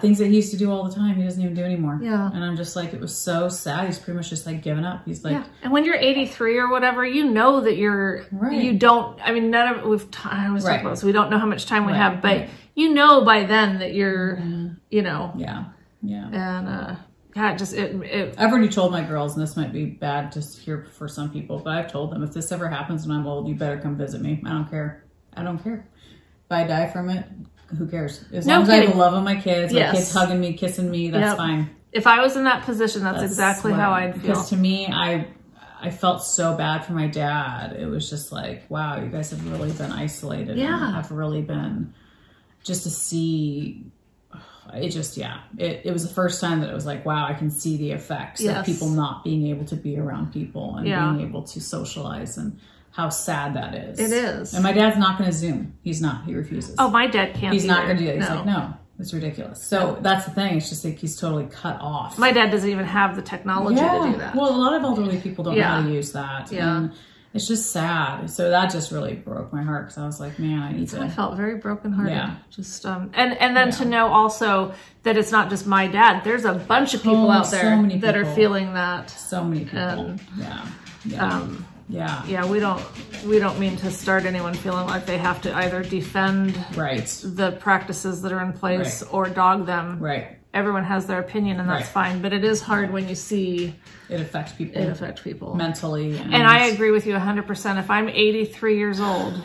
things that he used to do all the time, he doesn't even do anymore. And I'm just like, it was so sad. He's pretty much just like given up. He's like, and when you're 83 or whatever, you know that you're, you don't, I mean, none of, I always talk about this, we don't know how much time we have, but you know by then that you're, you know. And, God, just, I've already told my girls, and this might be bad to hear for some people, but I've told them, if this ever happens when I'm old, you better come visit me. I don't care. I don't care. If I die from it, who cares? As long as I have the love of my kids, my kids hugging me, kissing me, that's fine. If I was in that position, that's exactly how I'd feel. Because to me, I felt so bad for my dad. It was just like, wow, you guys have really been isolated. And have really been, just to see, it just, it was the first time that it was like, wow, I can see the effects of people not being able to be around people and being able to socialize, and how sad that is. It is. And my dad's not going to Zoom. He's not. He refuses. Oh, my dad can't. He's not going to do that. He's like, no, it's ridiculous. So that's the thing. It's just like he's totally cut off. My dad doesn't even have the technology to do that. Well, a lot of elderly people don't know how to use that. And it's just sad. So that just really broke my heart, because I was like, man, I need to. I felt very brokenhearted. Just and then to know also that it's not just my dad. There's a bunch of people out there that are feeling that. So many people. We don't mean to start anyone feeling like they have to either defend the practices that are in place or dog them. Everyone has their opinion, and that's fine. But it is hard when you see it affects people. It affects people mentally. And I agree with you 100%. If I'm 83 years old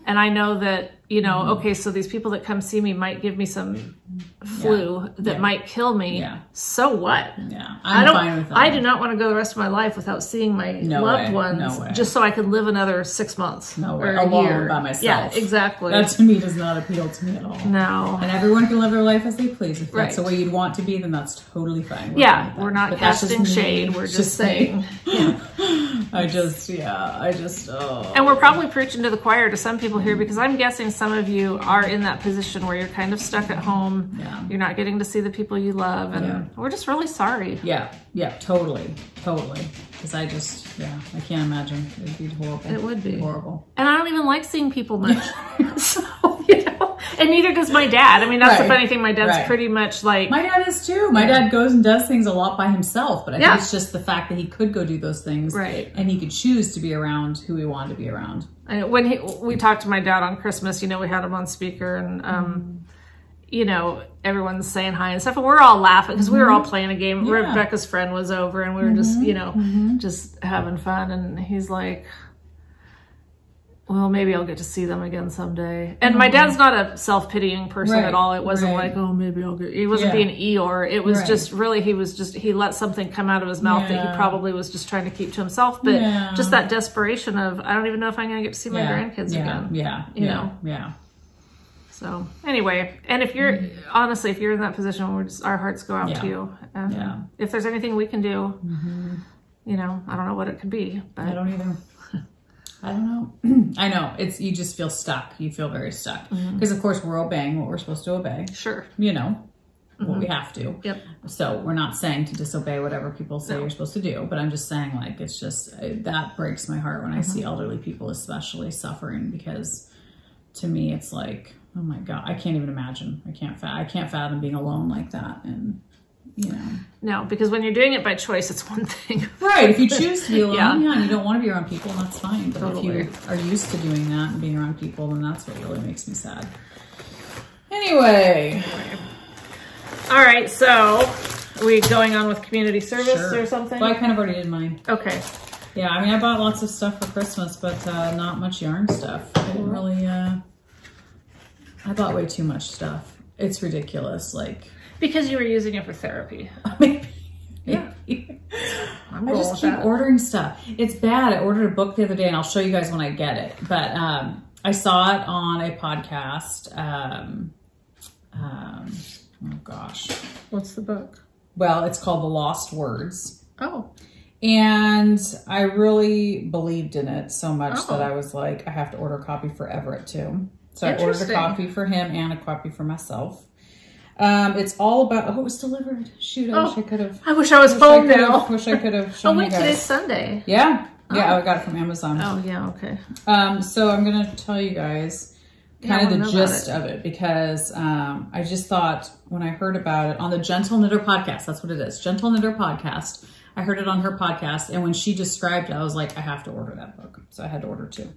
and I know that, you know, okay, so these people that come see me might give me some flu that might kill me. So what? I'm fine with that. I do not want to go the rest of my life without seeing my loved ones just so I can live another 6 months or a year by myself. Yeah, exactly. That to me does not appeal to me at all. No. And everyone can live their life as they please. If that's the way you'd want to be, then that's totally fine. We're not casting shade. We're just saying. I just, And we're probably preaching to the choir to some people here, because I'm guessing some of you are in that position where you're kind of stuck at home. You're not getting to see the people you love, and we're just really sorry. Totally. Because I just, I can't imagine. It would be horrible. It would be horrible. And I don't even like seeing people much. So, you know, and neither does my dad. I mean, that's the funny thing. My dad's pretty much like... My dad is too. My dad goes and does things a lot by himself, but I think it's just the fact that he could go do those things. And he could choose to be around who he wanted to be around. And when we talked to my dad on Christmas, you know, we had him on speaker, and you know, everyone's saying hi and stuff, and we're all laughing because we were all playing a game. Rebecca's friend was over, and we were just, you know, just having fun. And he's like, well, maybe I'll get to see them again someday. And my dad's not a self-pitying person at all. It wasn't like, oh, maybe I'll get, he wasn't being Eeyore. It was just really, he let something come out of his mouth that he probably was just trying to keep to himself. But just that desperation of, I don't even know if I'm going to get to see my grandkids again. You know? So anyway, and if you're, honestly, if you're in that position, we're just, our hearts go out to you. And if there's anything we can do, you know, I don't know what it could be, but I don't either. I don't know. I know. You just feel stuck. You feel very stuck. Because of course we're obeying what we're supposed to obey. Sure. You know, what we have to. Yep. So we're not saying to disobey whatever people say you're supposed to do, but I'm just saying, like, it's just, that breaks my heart when I see elderly people especially suffering, because to me it's like, oh my God, I can't even imagine. I can't fathom being alone like that. And you know. No, because when you're doing it by choice, it's one thing. Right. If you choose to be alone, and you don't want to be around people, that's fine. But Totally. if you are used to doing that and being around people, then that's what really makes me sad. Anyway. All right. So are we going on with community service or something? Well, I kind of already did mine. Okay. Yeah. I mean, I bought lots of stuff for Christmas, but not much yarn stuff. I didn't really, I bought way too much stuff. It's ridiculous. Like, because you were using it for therapy. Yeah. I just keep ordering stuff. It's bad. I ordered a book the other day, and I'll show you guys when I get it. But I saw it on a podcast. Oh gosh. What's the book? Well, it's called The Lost Words. Oh. And I really believed in it so much that I was like, I have to order a copy for Everett too. So I ordered a copy for him and a copy for myself. It's all about, it was delivered. Shoot, I wish I could have. I wish I was home now. Wish I could have shown you guys. Today's Sunday. Yeah. Yeah, I got it from Amazon. Oh, yeah, okay. So I'm going to tell you guys kind of the gist of it, because I just thought when I heard about it on the Gentle Knitter podcast, that's what it is, Gentle Knitter podcast. I heard it on her podcast, and when she described it, I was like, I have to order that book. So I had to order two.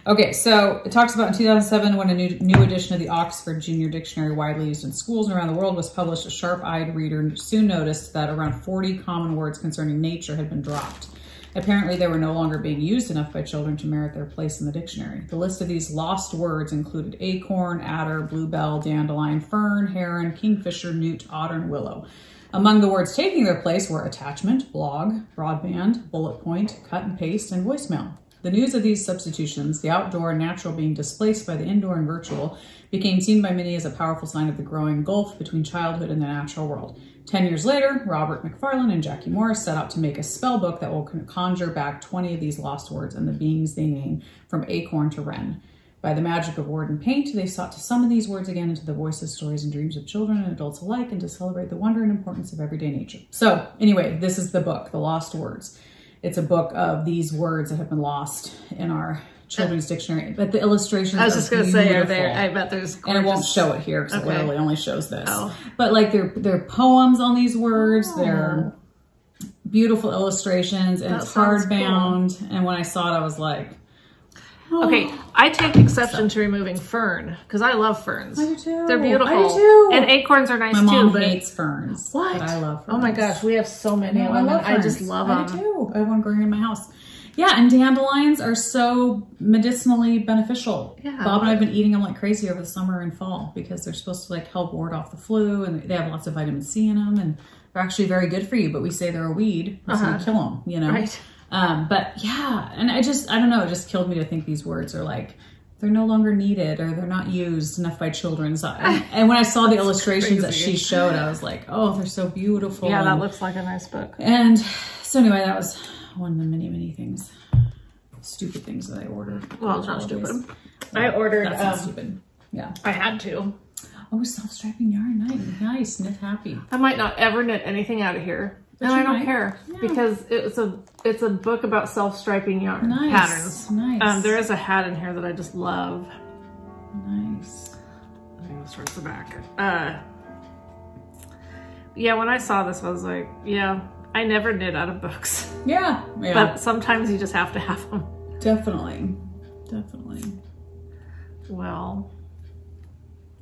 Okay, so it talks about in 2007 when a new edition of the Oxford Junior Dictionary, widely used in schools and around the world, was published. A sharp-eyed reader soon noticed that around 40 common words concerning nature had been dropped. Apparently, they were no longer being used enough by children to merit their place in the dictionary. The list of these lost words included acorn, adder, bluebell, dandelion, fern, heron, kingfisher, newt, otter, and willow. Among the words taking their place were attachment, blog, broadband, bullet point, cut and paste, and voicemail. The news of these substitutions, the outdoor and natural being displaced by the indoor and virtual, became seen by many as a powerful sign of the growing gulf between childhood and the natural world. 10 years later, Robert McFarlane and Jackie Morris set out to make a spell book that will conjure back 20 of these lost words and the beings they name, from acorn to wren. By the magic of word and paint, they sought to summon these words again into the voices, stories, and dreams of children and adults alike, and to celebrate the wonder and importance of everyday nature. So anyway, this is the book, The Lost Words. It's a book of these words that have been lost in our children's dictionary. But the illustrations, I was just going to say, are there? I bet there's gorgeous. And it won't show it here because it literally only shows this. But like they're poems on these words. They're beautiful illustrations, and it's hardbound. Cool. And when I saw it, I was like, okay, I take exception to removing fern because I love ferns. I do too. They're beautiful. I do too. And acorns are nice too. My mom hates ferns. What? But I love ferns. Oh my gosh, we have so many of them. I just love them. I do too. I have one growing in my house. Yeah, and dandelions are so medicinally beneficial. Yeah. Bob and I have been eating them like crazy over the summer and fall because they're supposed to like help ward off the flu, and they have lots of vitamin C in them, and they're actually very good for you. But we say they're a weed, so we kill them. You know. Right. But yeah, and I don't know, it just killed me to think these words are like, they're no longer needed or they're not used enough by children. So, and when I saw the illustrations that she showed, I was like, oh, they're so beautiful. Yeah, that looks like a nice book. And so anyway, that was one of the many, many things, stupid things that I ordered. Well, it's not stupid. I ordered, that's not stupid. Yeah. I had to. Oh, self-striping yarn, nice, knit happy. I might not ever knit anything out of here. And I don't care because it's a book about self-striping yarn patterns. Nice. There is a hat in here that I just love. Nice. I think this towards the back. Yeah, when I saw this, I was like, yeah, I never knit out of books. Yeah. But sometimes you just have to have them. Definitely. Well,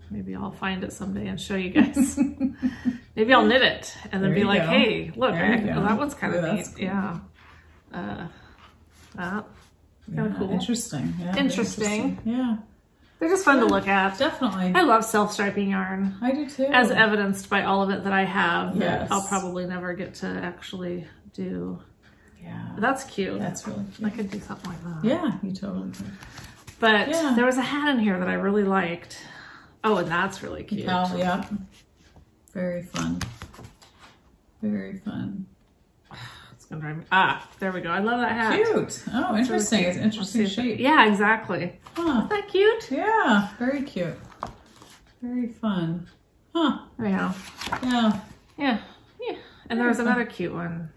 maybe I'll find it someday and show you guys. Maybe I'll knit it and then be like, hey, look, that one's kind of neat. Cool. Yeah. Kind of cool. Interesting. Yeah, interesting. Yeah. They're just fun to look at. Definitely. I love self-striping yarn. I do too. As evidenced by all of it that I have. Yes. That I'll probably never get to actually do. Yeah. But that's cute. That's really cute. I could do something like that. Yeah, you totally could. But there was a hat in here that I really liked. Oh, and that's really cute. Oh, yeah. Very fun. Very fun. It's gonna drive me. Ah, there we go. I love that hat. Cute. Oh, interesting. It's an interesting shape. Yeah, exactly. Huh. Isn't that cute? Yeah, very cute. Very fun. Huh. Yeah. Yeah. Yeah. Yeah. And there was another cute one.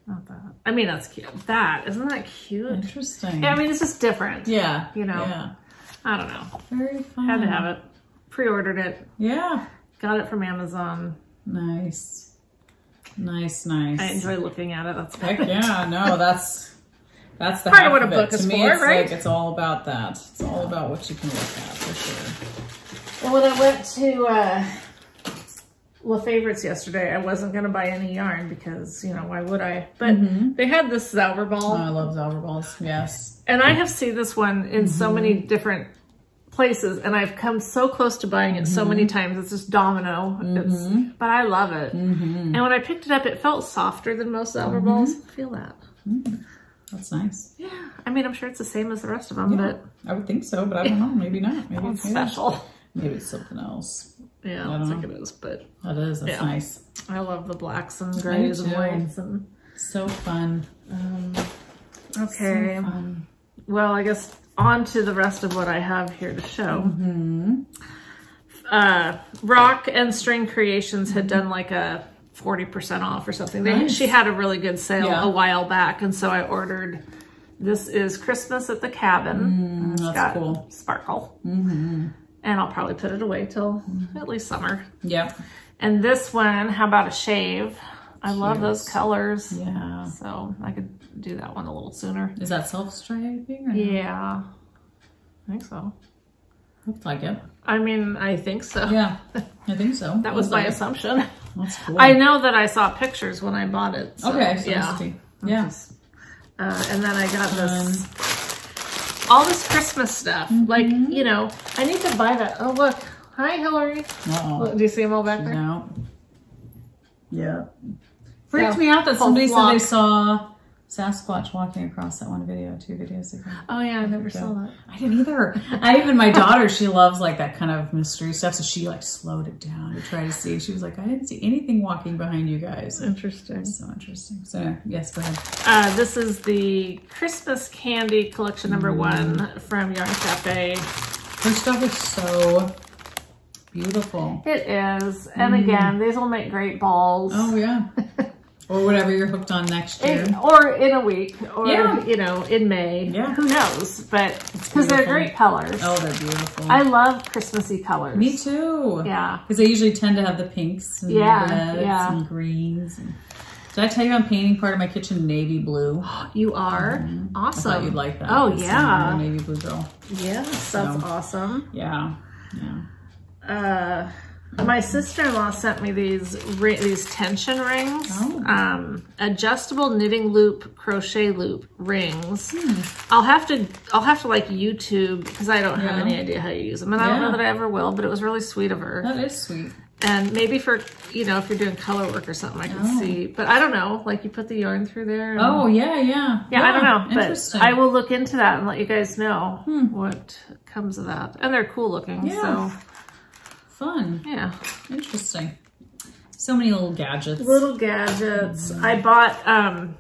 Not that. I mean, that's cute. That, isn't that cute? Interesting. Yeah, I mean, it's just different. Yeah. You know? Yeah. I don't know. Very fun. Had to have it. Pre-ordered it. Yeah. Got it from Amazon. Nice. Nice, nice. I enjoy looking at it. That's Heck yeah. No, that's the part half of what a it. book is to me, for, it's right? like it's all about that. It's all about what you can look at, for Well, when I went to La Favorites yesterday, I wasn't going to buy any yarn because, you know, why would I? But they had this Zauberball. sure. Oh, I love Zauberballs. Yes. And I have seen this one in so many different places, and I've come so close to buying it so many times. It's just domino. But I love it. And when I picked it up, it felt softer than most Zauberballs. Feel that. That's nice. Yeah. I mean, I'm sure it's the same as the rest of them, but I would think so, but I don't know. Maybe not. Maybe it's special. Maybe it's something else. Yeah, I I don't think know. it is, but That is. That's nice. I love the blacks and grays and too. whites. And So fun. okay. So fun. Well, I guess on to the rest of what I have here to show. Rock and String Creations had done like a 40% off or something. Nice. She had a really good sale Yeah. a while back, and so I ordered. This is Christmas at the Cabin. It's that's got cool. sparkle. And I'll probably put it away till at least summer. Yep. And this one, how about a shave? I love those colors. Yeah. So I could do that one a little sooner. Is that self-striping? Or Yeah, I think so. Looks like it. I mean, I think so. Yeah, I think so. That was my assumption. That's cool. I know that I saw pictures when I bought it. So, Okay, so yeah. Yeah. And then I got all this Christmas stuff. Like, you know, I need to buy that. Oh, look. Hi, Hillary. Uh-oh. Look, do you see them all back there? No. Yeah. Freaked Yeah. me out that Whole somebody said flock. they saw Sasquatch walking across that one video 2 videos ago. Oh, yeah, I never saw that. I didn't either. Even my daughter, she loves like that kind of mystery stuff, so she like slowed it down to try to see. She was like, I didn't see anything walking behind you guys. Interesting. So interesting. So yes, go ahead. This is the Christmas Candy Collection #1 from Yarn Cafe. Her stuff is so beautiful. It is. And again, these will make great balls. Oh yeah. Or whatever you're hooked on next year. Or in a week, or, Yeah. you know, in May. Yeah. Who knows? But, because they're beautiful. great colors. Oh, they're beautiful. I love Christmassy colors. Me too. Yeah. Because they usually tend to have the pinks and reds and greens. And... Did I tell you I'm painting part of my kitchen navy blue? You are? Awesome. I thought you'd like that. Oh, It's yeah. a navy blue girl. Yes, that's awesome. Yeah. Yeah. My sister-in-law sent me these tension rings, adjustable knitting loop, crochet loop rings. I'll have to like YouTube because I don't have any idea how to use them, and I don't know that I ever will. But it was really sweet of her. That is sweet. And maybe for, you know, if you're doing color work or something, I can see. But I don't know. Like you put the yarn through there. And, yeah. yeah, I don't know. But Interesting. I will look into that and let you guys know what comes of that. And they're cool looking. Yeah. So Fun. yeah. Interesting. So many little gadgets. Little gadgets. I bought,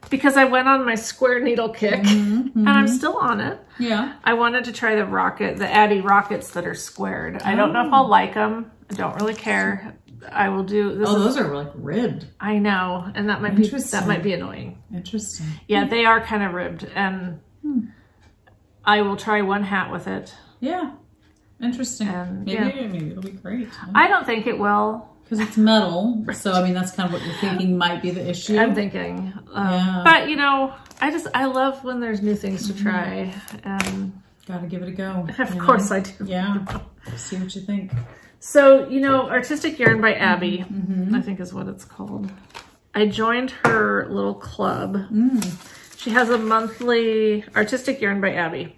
because I went on my square needle kick, and I'm still on it. Yeah. I wanted to try the Addy rockets that are squared. I don't know if I'll like them. I don't really care. I will do this. Oh, those are like ribbed. I know, and that might be annoying. Interesting. Yeah, they are kind of ribbed, and I will try one hat with it. Yeah. Interesting. And, maybe it'll be great. I don't think it will. Because it's metal, so I mean that's kind of what you're thinking might be the issue. I'm thinking, but you know, I love when there's new things to try, and gotta give it a go. of course I do. Yeah, see what you think. So you know, Artistic Yarn by Abby, I think is what it's called. I joined her little club. She has a monthly Artistic Yarn by Abby.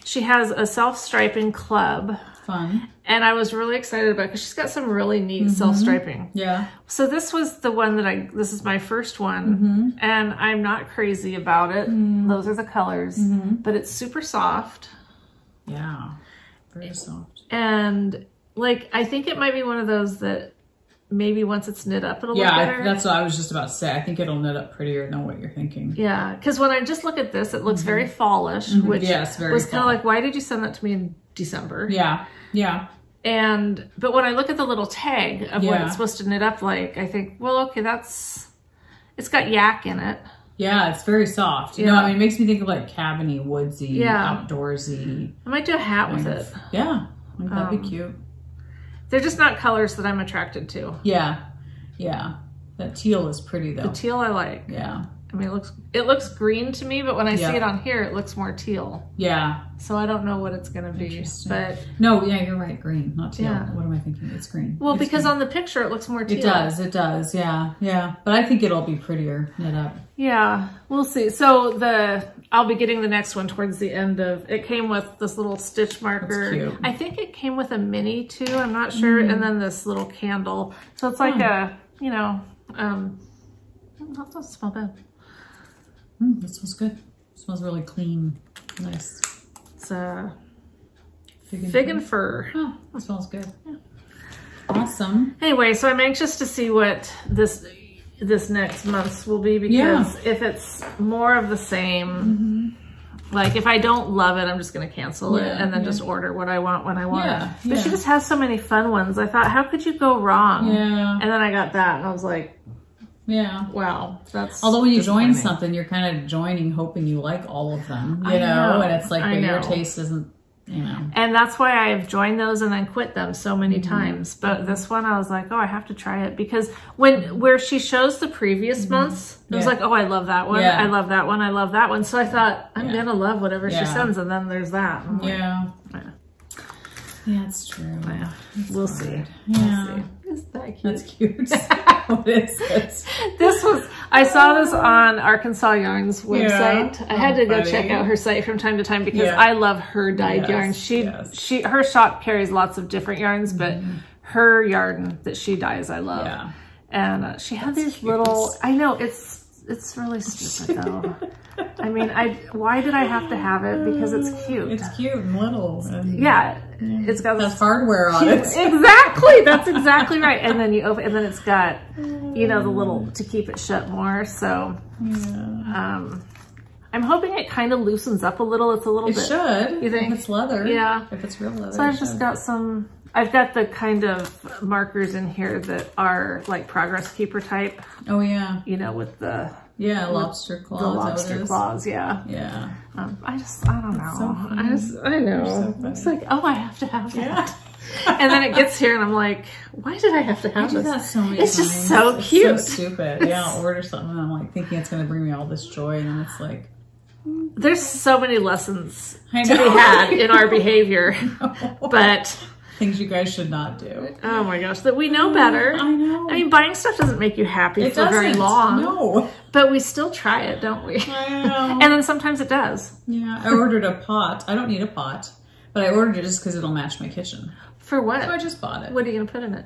She has a self-striping club. Fun. And I was really excited about it because she's got some really neat self-striping. Yeah. So this was the one that this is my first one. And I'm not crazy about it. Those are the colors. But it's super soft. Yeah. Very soft. And like, I think it might be one of those that maybe once it's knit up, it'll look better. That's what I was just about to say. I think it'll knit up prettier than what you're thinking. Yeah, because when I just look at this, it looks very fallish, which was kind of like, why did you send that to me in December? Yeah, yeah. But when I look at the little tag of what it's supposed to knit up like, I think, well, okay, it's got yak in it. Yeah, it's very soft. You know, I mean, it makes me think of like cabiny, woodsy, outdoorsy. I might do a hat with it. Yeah, I think that'd be cute. They're just not colors that I'm attracted to. Yeah, yeah. That teal is pretty though. The teal I like. Yeah. I mean, it looks green to me, but when I see it on here, it looks more teal. Yeah. So I don't know what it's going to be. But no, yeah, you're right. Green, not teal. Yeah. What am I thinking? It's green. Well, it's because green. on the picture, it looks more teal. It does. Yeah, yeah. But I think it'll be prettier knit up. Yeah, we'll see. So I'll be getting the next one towards the end of, it came with this little stitch marker. That's cute. I think it came with a mini too. I'm not sure. And then this little candle. So it's like a, you know, that doesn't smell bad. That smells good. It smells really clean. Nice. It's fig and fir. Oh, that smells good. Yeah. Awesome. Anyway, so I'm anxious to see what this next month's will be, because if it's more of the same, like if I don't love it, I'm just going to cancel it and then just order what I want when I want it. But she just has so many fun ones. I thought, how could you go wrong? Yeah. And then I got that and I was like, wow, that's although when you join something, you're kind of joining hoping you like all of them, you know, and it's like, but your taste isn't, you know. And that's why I've joined those and then quit them so many times. But this one, I was like, oh, I have to try it, because where she shows the previous months, it was like, oh, I love that one. I love that one. I love that one. So I thought, I'm going to love whatever she sends. And then there's that. Yeah, it's true. Yeah. We'll see. Yeah. Isn't that cute? That's cute. What is it? I saw this on Arkansas Yarn's website. I had to go check out her site from time to time, because I love her dyed yarns. Her shop carries lots of different yarns, but her yarn that she dyes, I love. Yeah. And she had these little, I know it's really stupid though. I mean, why did I have to have it? Because it's cute. It's cute and little. It's got this hardware on it. Exactly. That's exactly right. And then you open, and then it's got, you know, the little to keep it shut more. So, I'm hoping it kind of loosens up a little. It's a little bit. It should. You think? If it's leather. Yeah. If it's real leather. So I've just got some. I've got the kind of markers in here that are like Progress Keeper type. Oh yeah. You know, with the lobster claws. The lobster claws, Yeah. I don't know. So I know. So it's like, oh, I have to have that. And then it gets here and I'm like, why did I have to have this? I do that so many times. It's just so cute. It's so stupid. Yeah, I'll order something and I'm like thinking it's going to bring me all this joy, and it's like, there's so many lessons to be had in our behavior, but things you guys should not do. Oh my gosh, that we know better. I know. I mean, buying stuff doesn't make you happy for very long. No. But we still try it, don't we? I know. And then sometimes it does. Yeah. I ordered a pot. I don't need a pot, but I ordered it just because it'll match my kitchen. For what? So I just bought it. What are you going to put in it?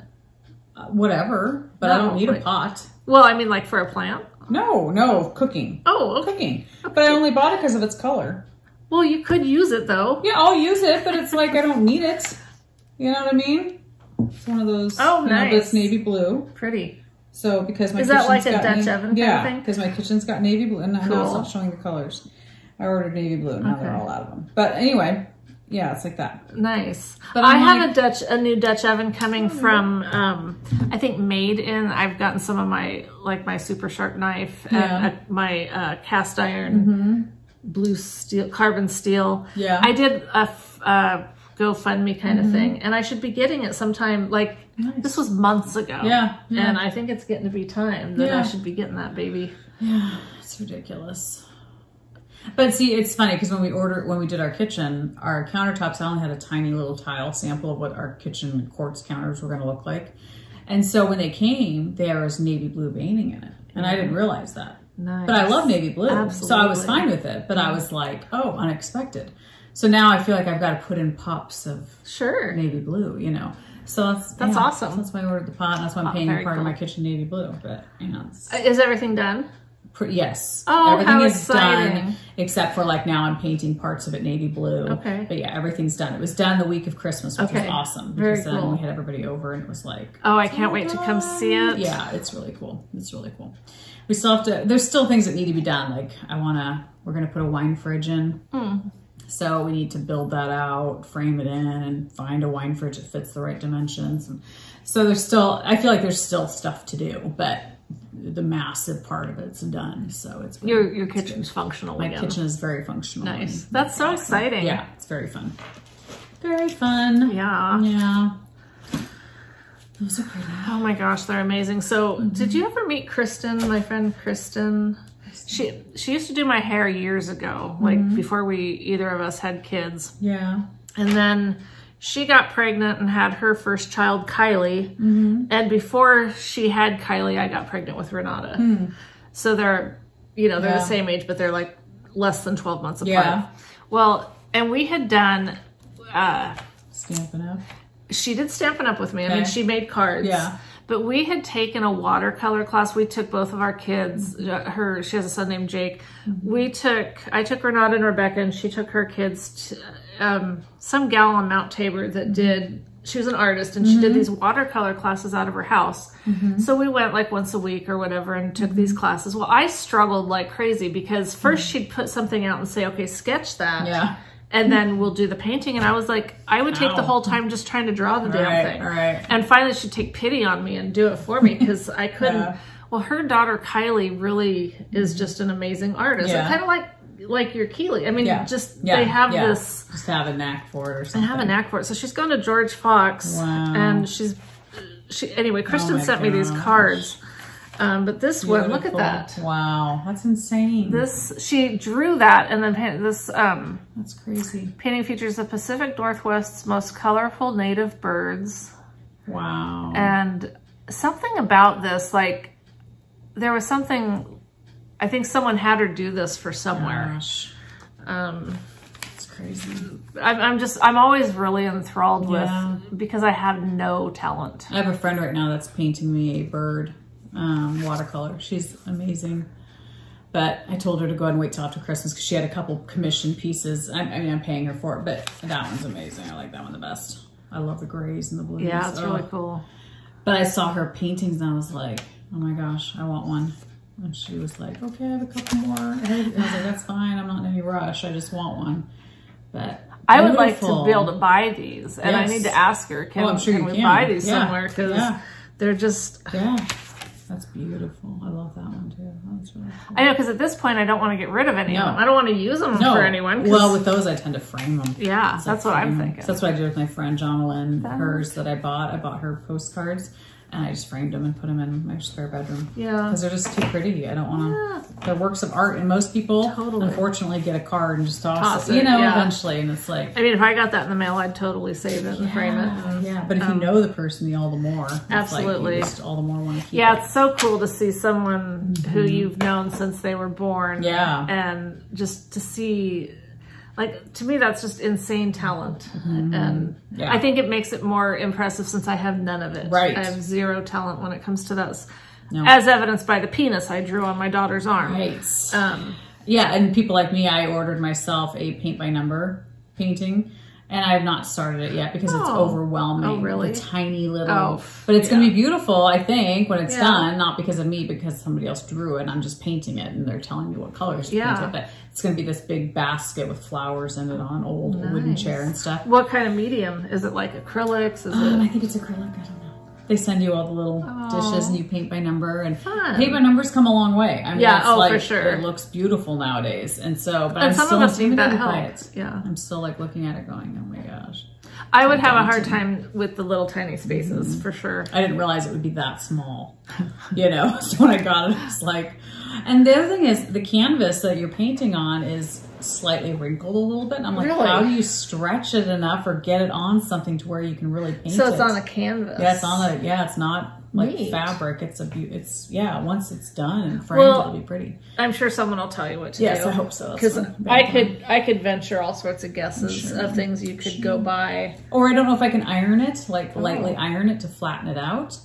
Whatever, but I don't need a pot. Well, I mean, like for a plant? No, cooking. Oh, okay. Cooking. Okay. But I only bought it because of its color. Well, you could use it though. Yeah, I'll use it, but it's like I don't need it. You know what I mean? It's one of those. Oh, nice. You know, that's navy blue. Pretty. So because my is that like a Dutch oven? Yeah, because my kitchen's got navy blue, and now I'll stop showing the colors. I ordered navy blue, and now they're all out of them. But anyway, yeah, it's like that. Nice. But I have a new Dutch oven coming from I think Made In. I've gotten some of my my super sharp knife and my cast iron blue steel, carbon steel. Yeah, I did a GoFundMe kind of thing, and I should be getting it sometime. Like this was months ago. Yeah, and I think it's getting to be time that I should be getting that baby. Yeah, it's ridiculous. But see, it's funny because when we did our kitchen, our countertops, I only had a tiny little tile sample of what our kitchen quartz counters were going to look like, and so when they came, there was navy blue veining in it, and I didn't realize that. Nice. But I love navy blue, so I was fine with it. But I was like, oh, unexpected. So now I feel like I've got to put in pops of navy blue, you know. So that's awesome. So that's why I ordered the pot, and that's why I'm painting part of my kitchen navy blue. But you know, is everything done? Yes. Oh, everything how is exciting. done except for like now I'm painting parts of it navy blue. Okay. But yeah, everything's done. It was done the week of Christmas, which was awesome because Very cool. then we had everybody over and it was like, oh, I can't wait to come see it. Yeah, it's really cool. It's really cool. We still have to, there's still things that need to be done. Like we're going to put a wine fridge in. So we need to build that out, frame it in, and find a wine fridge that fits the right dimensions. And so there's still, I feel like there's still stuff to do, but the massive part of it's done. So it's your kitchen's functional. My kitchen is very functional. Nice. That's so exciting. Yeah, it's very fun. Very fun. Yeah. Yeah. Those are pretty. Oh my gosh, they're amazing. So did you ever meet Kristen, my friend Kristen? She used to do my hair years ago, like before either of us had kids. Yeah. And then she got pregnant and had her first child, Kylie. And before she had Kylie, I got pregnant with Renata. So they're the same age, but they're like less than 12 months apart. Yeah. Well, and we had done... Stampin' Up. She did Stampin' Up with me. I mean, she made cards. Yeah. But we had taken a watercolor class. We took both of our kids. She has a son named Jake. I took Renata and Rebecca, and she took her kids to some gal on Mount Tabor that did, she was an artist, and she did these watercolor classes out of her house. So we went like once a week or whatever and took these classes. Well, I struggled like crazy because first she'd put something out and say, okay, sketch that. Yeah. And then we'll do the painting. And I was like, I would take the whole time just trying to draw the damn thing. Right. And finally she'd take pity on me and do it for me because I couldn't. Well, her daughter Kylie really is just an amazing artist. Kind of like your Keely. I mean, they have this. Just have a knack for it or something. They have a knack for it. So she's going to George Fox. Wow. And anyway, Kristen sent me these cards. But this one, look at that. Wow, that's insane. She drew that and then painted this. That's crazy. Painting features the Pacific Northwest's most colorful native birds. Wow. And something about this, like, there was something, I think someone had her do this for somewhere. Gosh. It's crazy. I'm always really enthralled with, because I have no talent. I have a friend right now that's painting me a bird. Watercolor. She's amazing. But I told her to go ahead and wait till after Christmas because she had a couple commission pieces. I mean, I'm paying her for it, but that one's amazing. I like that one the best. I love the grays and the blues. Yeah, it's really cool. But I saw her paintings and I was like, oh my gosh, I want one. And she was like, okay, I have a couple more. And I was like, that's fine. I'm not in any rush. I just want one. But I would like to be able to buy these. And I need to ask her, can we buy these somewhere? Because they're just... Yeah. That's beautiful. I love that one too. That's really cool. I know, because at this point, I don't want to get rid of any of them. I don't want to use them for anyone. Well, with those, I tend to frame them. Yeah, that's what I'm thinking. So that's what I did with my friend Jonalyn. Hers that I bought. I bought her postcards, and I just framed them and put them in my spare bedroom. Yeah. Because they're just too pretty. I don't want to... They're works of art, and most people, unfortunately, get a card and just toss it. You know, eventually, and it's like... I mean, if I got that in the mail, I'd totally save it and frame it. Yeah, but if you know the person, all the more. Absolutely. Like, you just all the more want to keep it. It's so cool to see someone who you've known since they were born. Yeah. And just to see... Like, to me, that's just insane talent. And I think it makes it more impressive since I have none of it. Right. I have zero talent when it comes to those. No. As evidenced by the penis I drew on my daughter's arm. Right. Yeah, and people like me, I ordered myself a paint by number painting. And I have not started it yet because it's overwhelming. Oh, really? The tiny little... But it's going to be beautiful, I think, when it's done. Not because of me, because somebody else drew it. And I'm just painting it, and they're telling me what colors to paint it. But it's going to be this big basket with flowers in it on an old wooden chair and stuff. What kind of medium? Is it like acrylics? I think it's acrylic. I don't know. They send you all the little dishes and you paint by number, and paint by numbers come a long way. I mean, for sure. It looks beautiful nowadays. And so, but I'm still need that help. I'm still like looking at it going, oh my gosh. I would have a hard time with the little tiny spaces for sure. I didn't realize it would be that small, you know? So when I got it, it's like, and the other thing is the canvas that you're painting on is slightly wrinkled a little bit. And I'm like, how do you stretch it enough or get it on something to where you can really paint it? So it's on a canvas. Yeah, it's on a, it's not like fabric. It's once it's done and framed, it'll be pretty. I'm sure someone will tell you what to do. Yes, I hope so. Because I could venture all sorts of guesses of things you could go buy. Or I don't know if I can iron it, like lightly iron it to flatten it out.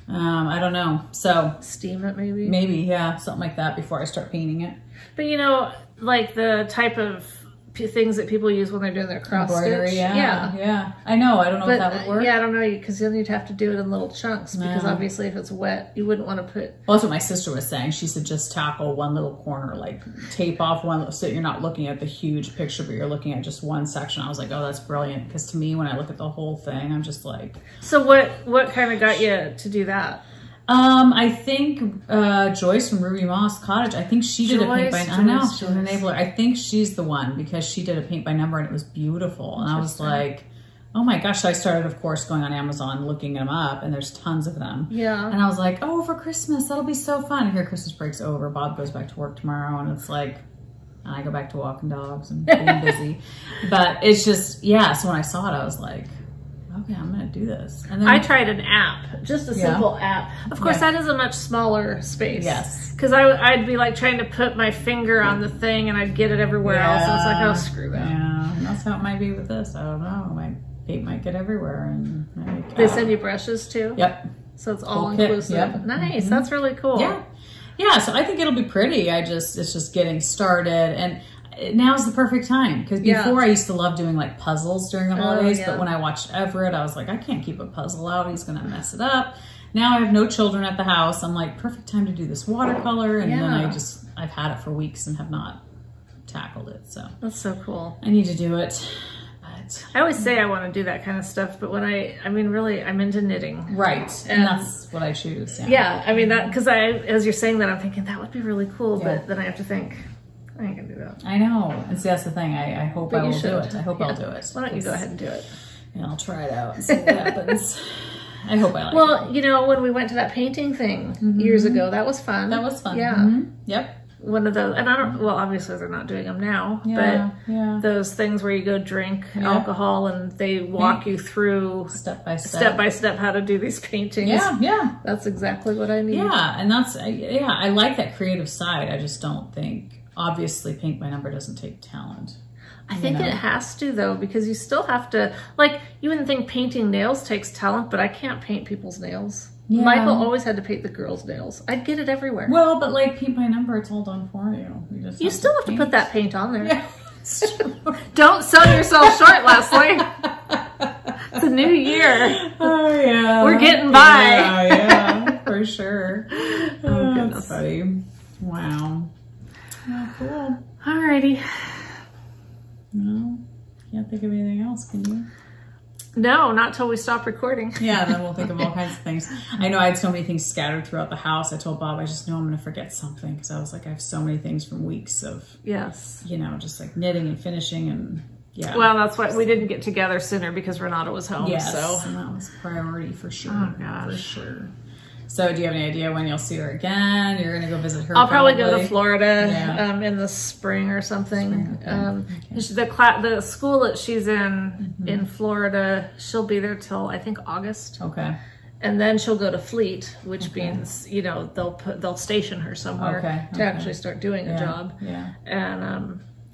I don't know. So steam it maybe. Maybe, yeah, something like that before I start painting it. But you know, like the type of things that people use when they're doing their cross stitch. Yeah. I know. I don't know if that would work. Yeah, I don't know, because then you'd have to do it in little chunks because obviously if it's wet, you wouldn't want to put... Well, that's what my sister was saying. She said just tackle one little corner, like tape off one, so you're not looking at the huge picture, but you're looking at just one section. I was like, oh, that's brilliant. Because to me, when I look at the whole thing, I'm just like... So what kind of got you to do that? I think Joyce from Ruby Moss Cottage, I think she did a paint by number. I know, she's an enabler. I think she's the one because she did a paint by number and it was beautiful. And I was like, oh my gosh. So I started, of course, going on Amazon, looking them up, and there's tons of them. Yeah. And I was like, oh, for Christmas, that'll be so fun. And here Christmas break's over. Bob goes back to work tomorrow, and it's like, and I go back to walking dogs and being busy. But it's just, yeah. So when I saw it, I was like, okay, I'm going to do this. And then I tried an app, just a simple app. Of course, that is a much smaller space. Yes. Because I'd be like trying to put my finger on the thing and I'd get it everywhere else. And it's like, oh, screw that. Yeah, and that's how it might be with this. I don't know. My paint might get everywhere. And like, they send you brushes too? Yep. So it's all inclusive. Yep. Nice. That's really cool. Yeah. Yeah, so I think it'll be pretty. It's just getting started. And now's the perfect time because before I used to love doing like puzzles during the holidays, but when I watched Everett, I was like, I can't keep a puzzle out. He's going to mess it up. Now I have no children at the house. I'm like, perfect time to do this watercolor. And then I've had it for weeks and have not tackled it. So that's so cool. I need to do it. But I always say I want to do that kind of stuff, but when I mean, really, I'm into knitting. Right. And that's what I choose. Yeah. I mean, that, because as you're saying that, I'm thinking that would be really cool, but then I have to think, I ain't gonna do that. I know. And see, that's the thing. I hope I will do it. I hope I'll do it. Why don't you go ahead and do it? And I'll try it out and see what happens. I hope I like it. Well, you know, when we went to that painting thing years ago, that was fun. That was fun. Yeah. Yep. One of those, and I don't, well, obviously they're not doing them now, but those things where you go drink alcohol and they walk you through step by step how to do these paintings. Yeah. That's exactly what I need. Yeah. And that's, I like that creative side. I just don't think, obviously, paint by number doesn't take talent. I think it has to, though, because you still have to, like, you wouldn't think painting nails takes talent, but I can't paint people's nails. Yeah. Michael always had to paint the girls' nails. I'd get it everywhere. Well, but like paint by number, it's all done for you. You still have to put that paint on there. Yeah, it's true. Don't sell yourself short, Leslie. It's a new year. Oh, yeah. We're getting by. Yeah, for sure. Oh, goodness. That's funny. Wow. Oh, cool. Alrighty. No, can't think of anything else, can you? No, not till we stop recording. Yeah, then we'll think of all kinds of things. I know I had so many things scattered throughout the house. I told Bob, I just know I'm going to forget something because I was like, I have so many things from weeks of, you know, just like knitting and finishing and Well, that's why we didn't get together sooner because Renata was home. Yes, so. And that was a priority for sure. Oh, gosh. For sure. So do you have any idea when you'll see her again? You're going to go visit her? I'll probably go to Florida in the spring or something. The school that she's in Florida, she'll be there till I think August. Okay. And then she'll go to Fleet, which means, you know, they'll station her somewhere to actually start doing a job. Yeah.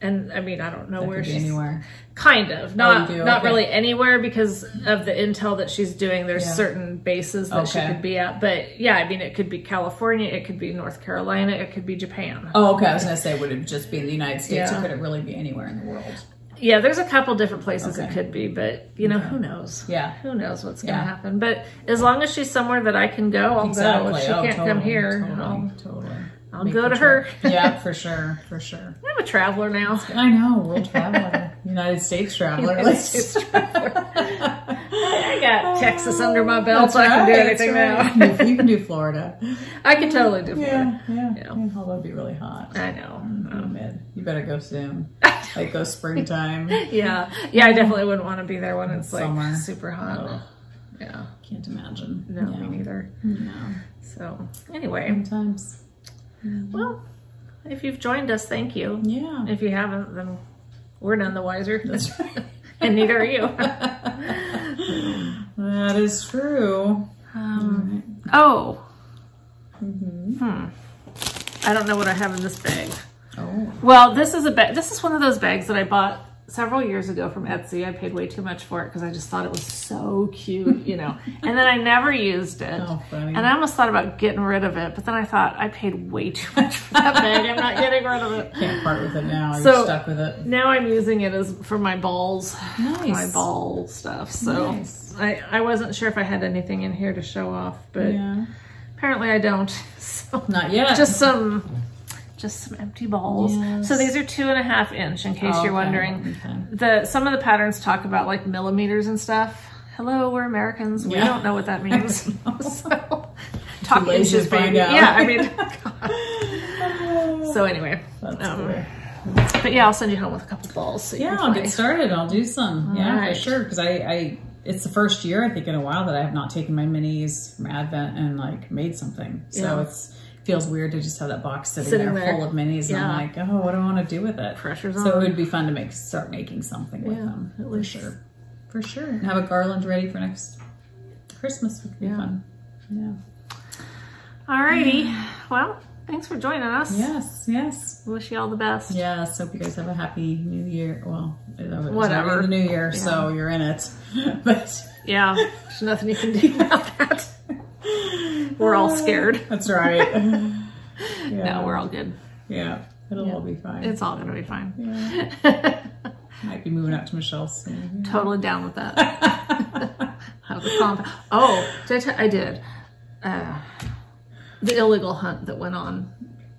And I mean, I don't know where she's anywhere. Kind of, not really anywhere because of the intel that she's doing. There's certain bases that she could be at, but yeah, I mean, it could be California, it could be North Carolina, it could be Japan. Oh, okay. I was gonna say, would it just be in the United States, or could it really be anywhere in the world? Yeah, there's a couple different places it could be, but you know, who knows? Yeah, who knows what's gonna happen? But as long as she's somewhere that I can go, I'll go. If she can't come here, I'll go to her. Yeah, for sure, for sure. I'm a traveler now. I know, world traveler, United States traveler. United States traveler. I got Texas under my belt, so I can do anything now. You can do Florida. I can totally do Florida. Yeah. Although it'd be really hot. I know. You better go soon. Like go springtime. Yeah, I definitely wouldn't want to be there when it's like super hot. Oh. Yeah, can't imagine. No, me neither. No. So anyway, sometimes. Well, if you've joined us, thank you. Yeah. If you haven't, then we're none the wiser. That's right. And neither are you. That is true. I don't know what I have in this bag. Oh. Well, this is a bag. This is one of those bags that I bought several years ago from Etsy. I paid way too much for it because I just thought it was so cute, you know. And then I never used it. Oh, funny. And I almost thought about getting rid of it, but then I thought I paid way too much for that bag. I'm not getting rid of it. Can't part with it now. So you're stuck with it. Now I'm using it as for my balls. Nice. My ball stuff. So nice. I wasn't sure if I had anything in here to show off, but yeah. Apparently I don't. So not yet. Just some empty balls. Yes. So these are 2.5 inch, in case you're wondering. Okay. Some of the patterns talk about like millimeters and stuff. Hello, we're Americans. We don't know what that means. So talk inches, baby. Yeah, I mean. So anyway. That's cool. But yeah, I'll send you home with a couple balls. So yeah, I'll get started. I'll do some. All yeah, right. for sure. Because it's the first year I think in a while that I have not taken my minis from Advent and like made something. So it feels weird to just have that box sitting there full of minis. And I'm like, oh, what do I want to do with it? Pressure's on. So it would be fun to start making something with them. For sure. For sure. And have a garland ready for next Christmas would be fun. Yeah. Alrighty. Well, thanks for joining us. Yes, yes. Wish you all the best. Yes, hope you guys have a happy new year. Well, whatever. The new year, so you're in it. But yeah, there's nothing you can do about that. We're all scared. That's right. No, we're all good. Yeah, it'll all be fine. It's all going to be fine. Yeah. Might be moving out to Michelle's soon. Yeah. Totally down with that. Have the compound. Oh, I did. The illegal hunt that went on.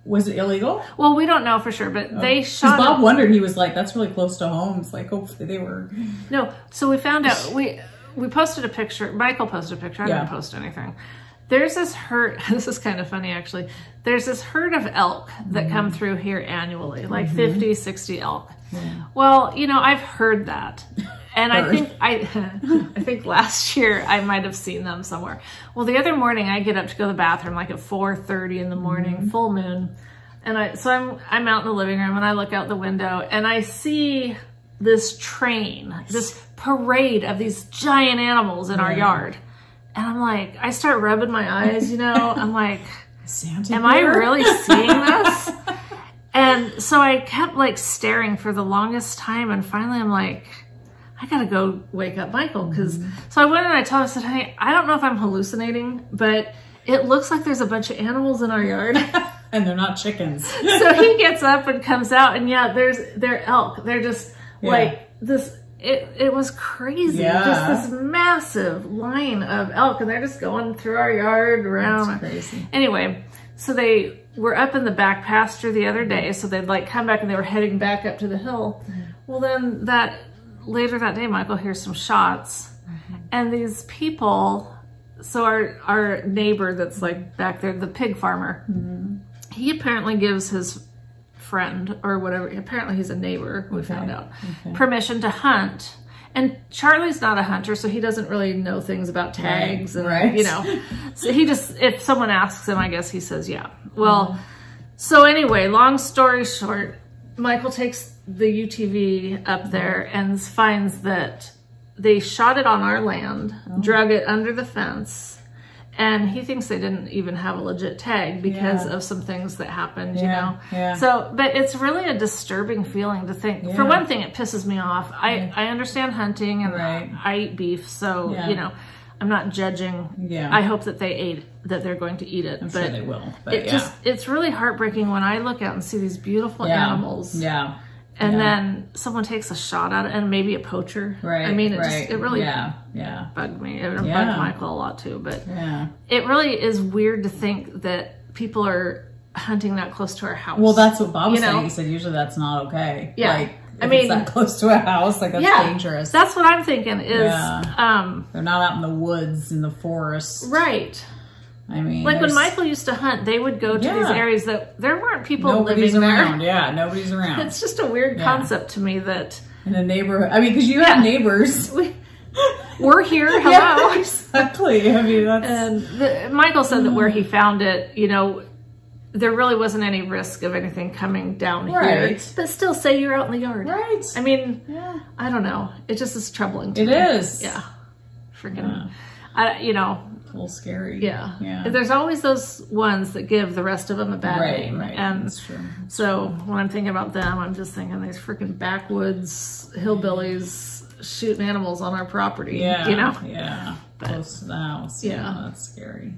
Was it illegal? Well, we don't know for sure, but they shot. Bob wondered. He was like, "That's really close to home." It's like, hopefully they were. No, so we found out. We posted a picture. Michael posted a picture. I didn't post anything. There's this herd. This is kind of funny, actually. There's this herd of elk that come through here annually, like 50, 60 elk. Yeah. Well, you know, I've heard that. And I think last year I might have seen them somewhere. Well, the other morning I get up to go to the bathroom like at 4:30 in the morning, full moon. And I'm out in the living room and I look out the window and I see this train, this parade of these giant animals in our yard. And I'm like, I start rubbing my eyes, you know, I'm like, am I really seeing this? And so I kept like staring for the longest time. And finally I'm like, I gotta go wake up Michael. So I went and I told him, I said, hey, I don't know if I'm hallucinating, but it looks like there's a bunch of animals in our yard. And they're not chickens. So he gets up and comes out and they're elk. They're just like this. It was crazy. Just this massive line of elk and they're just going through our yard around. That's crazy. Anyway, so they were up in the back pasture the other day. So they'd like come back and they were heading back up to the hill. Well, then later that day, Michael hears some shots and these people, so our neighbor that's like back there, the pig farmer, he apparently gives his friend or whatever, apparently he's a neighbor, we found out, permission to hunt. And Charlie's not a hunter, so he doesn't really know things about tags and, you know, so he just, if someone asks him, I guess he says, yeah. Well, so anyway, long story short, Michael takes the UTV up there and finds that they shot it on our land, drug it under the fence, and he thinks they didn't even have a legit tag because of some things that happened, you know? So, but it's really a disturbing feeling to think. For one thing, it pisses me off. I understand hunting and I eat beef, so, you know, I'm not judging. I hope that they're going to eat it. I'm sure they will. But it's really heartbreaking when I look out and see these beautiful animals. And then someone takes a shot at it, and maybe a poacher. I mean, it really bugged me. It bugged Michael a lot too. But it really is weird to think that people are hunting that close to our house. Well, that's what Bob was saying. He said usually that's not okay. Like, I mean, it's that close to a house, like that's dangerous. That's what I'm thinking is, they're not out in the woods, in the forest. I mean, like when Michael used to hunt, they would go to these areas that there weren't people living around. there. Nobody's around. It's just a weird concept to me that in a neighborhood. I mean, because you have neighbors. We're here. Hello. Exactly. I mean, that's. And Michael said that where he found it, you know, there really wasn't any risk of anything coming down here. But still, say you're out in the yard. I mean, I don't know. It just is troubling to me. It is. Freaking. You know. little scary. Yeah. Yeah. There's always those ones that give the rest of them a bad name. Right. And that's true. so when I'm thinking about them, I'm just thinking these freaking backwoods hillbillies shooting animals on our property. Yeah. You know? Yeah. Close to the house. Yeah. That's scary.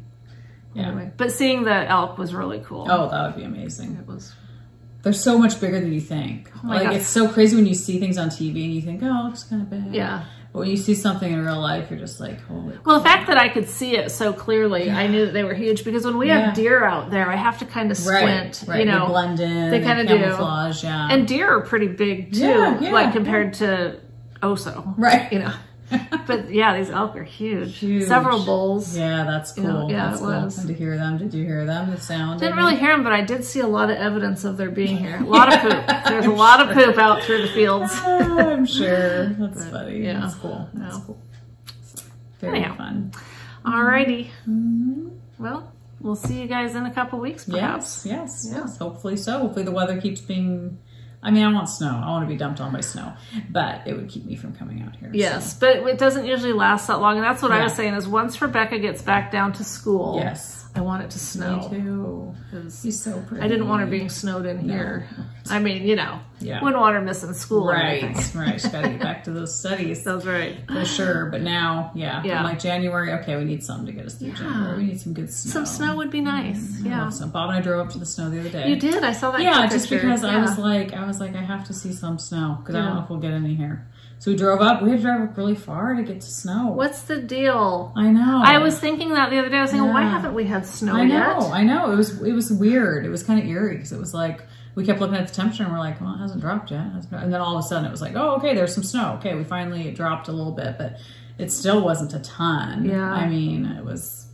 Yeah. Anyway, but seeing the elk was really cool. Oh, that would be amazing. It was. They're so much bigger than you think. Oh my like God. it's so crazy when you see things on TV and you think, oh, it looks kind of big. Yeah. But when you see something in real life, you're just like, holy. Well, the fact that I could see it so clearly, I knew that they were huge because when we have deer out there, I have to kind of squint. Right. You know, they blend in. They kind of do. Camouflage. Yeah. And deer are pretty big too, like compared to Oso. Right. You know. But yeah, these elk are huge. Huge. Several bulls. Yeah, that's cool. You know, yeah, that's it cool. was. And to hear them, did you hear them? The sound? Didn't really hear them, but I did see a lot of evidence of their being here. A lot of poop. There's a lot of poop out through the fields. I'm sure. That's funny. Yeah. That's cool. That's cool. Very Anyhow. fun. Alrighty. Well, we'll see you guys in a couple weeks, perhaps. Yes. Hopefully so. Hopefully the weather keeps being... I mean, I want snow. I want to be dumped on by snow. But it would keep me from coming out here. Yes, but it doesn't usually last that long. And that's what I was saying is once Rebecca gets back down to school... Yes. I want it to snow. Me too. She's so pretty. I didn't want her being snowed in here. I mean, you know, Yeah. wouldn't want her missing school or anything. Right. She's got to get back to those studies. That's right. For sure. But now, I'm like January, okay, we need something to get us through January. We need some good snow. Some snow would be nice. Yeah. So Bob and I drove up to the snow the other day. You did? I saw that just picture. because I was like, I have to see some snow because I don't know if we'll get any here. So we drove up. We had to drive up really far to get to snow. What's the deal? I know. I was thinking that the other day. I was thinking, why haven't we had snow yet? I know. It was weird. It was kind of eerie because it was like we kept looking at the temperature and we're like, well, it hasn't dropped yet. And then all of a sudden it was like, oh, okay, there's some snow. Okay, it dropped a little bit, but it still wasn't a ton. Yeah. I mean, it was,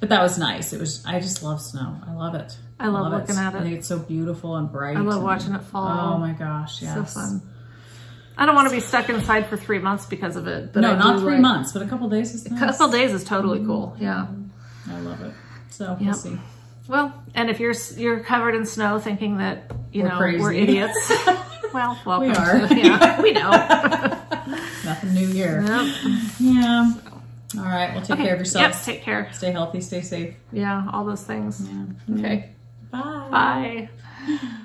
but that was nice. I just love snow. I love it. I love looking at it. I think it's so beautiful and bright. I love watching it fall. Oh my gosh, yes. So fun. I don't want to be stuck inside for 3 months because of it. But no, not 3 months, but a couple days is nice. A couple days is totally cool. Yeah. I love it. So we'll see. Well, and if you're covered in snow thinking that, We're we're idiots. Well, welcome. We are. We know. Nothing new here. Yep. Yeah. All right. Well, take care of yourselves. Yep, take care. Stay healthy. Stay safe. Yeah, all those things. Yeah. Okay. Bye. Bye.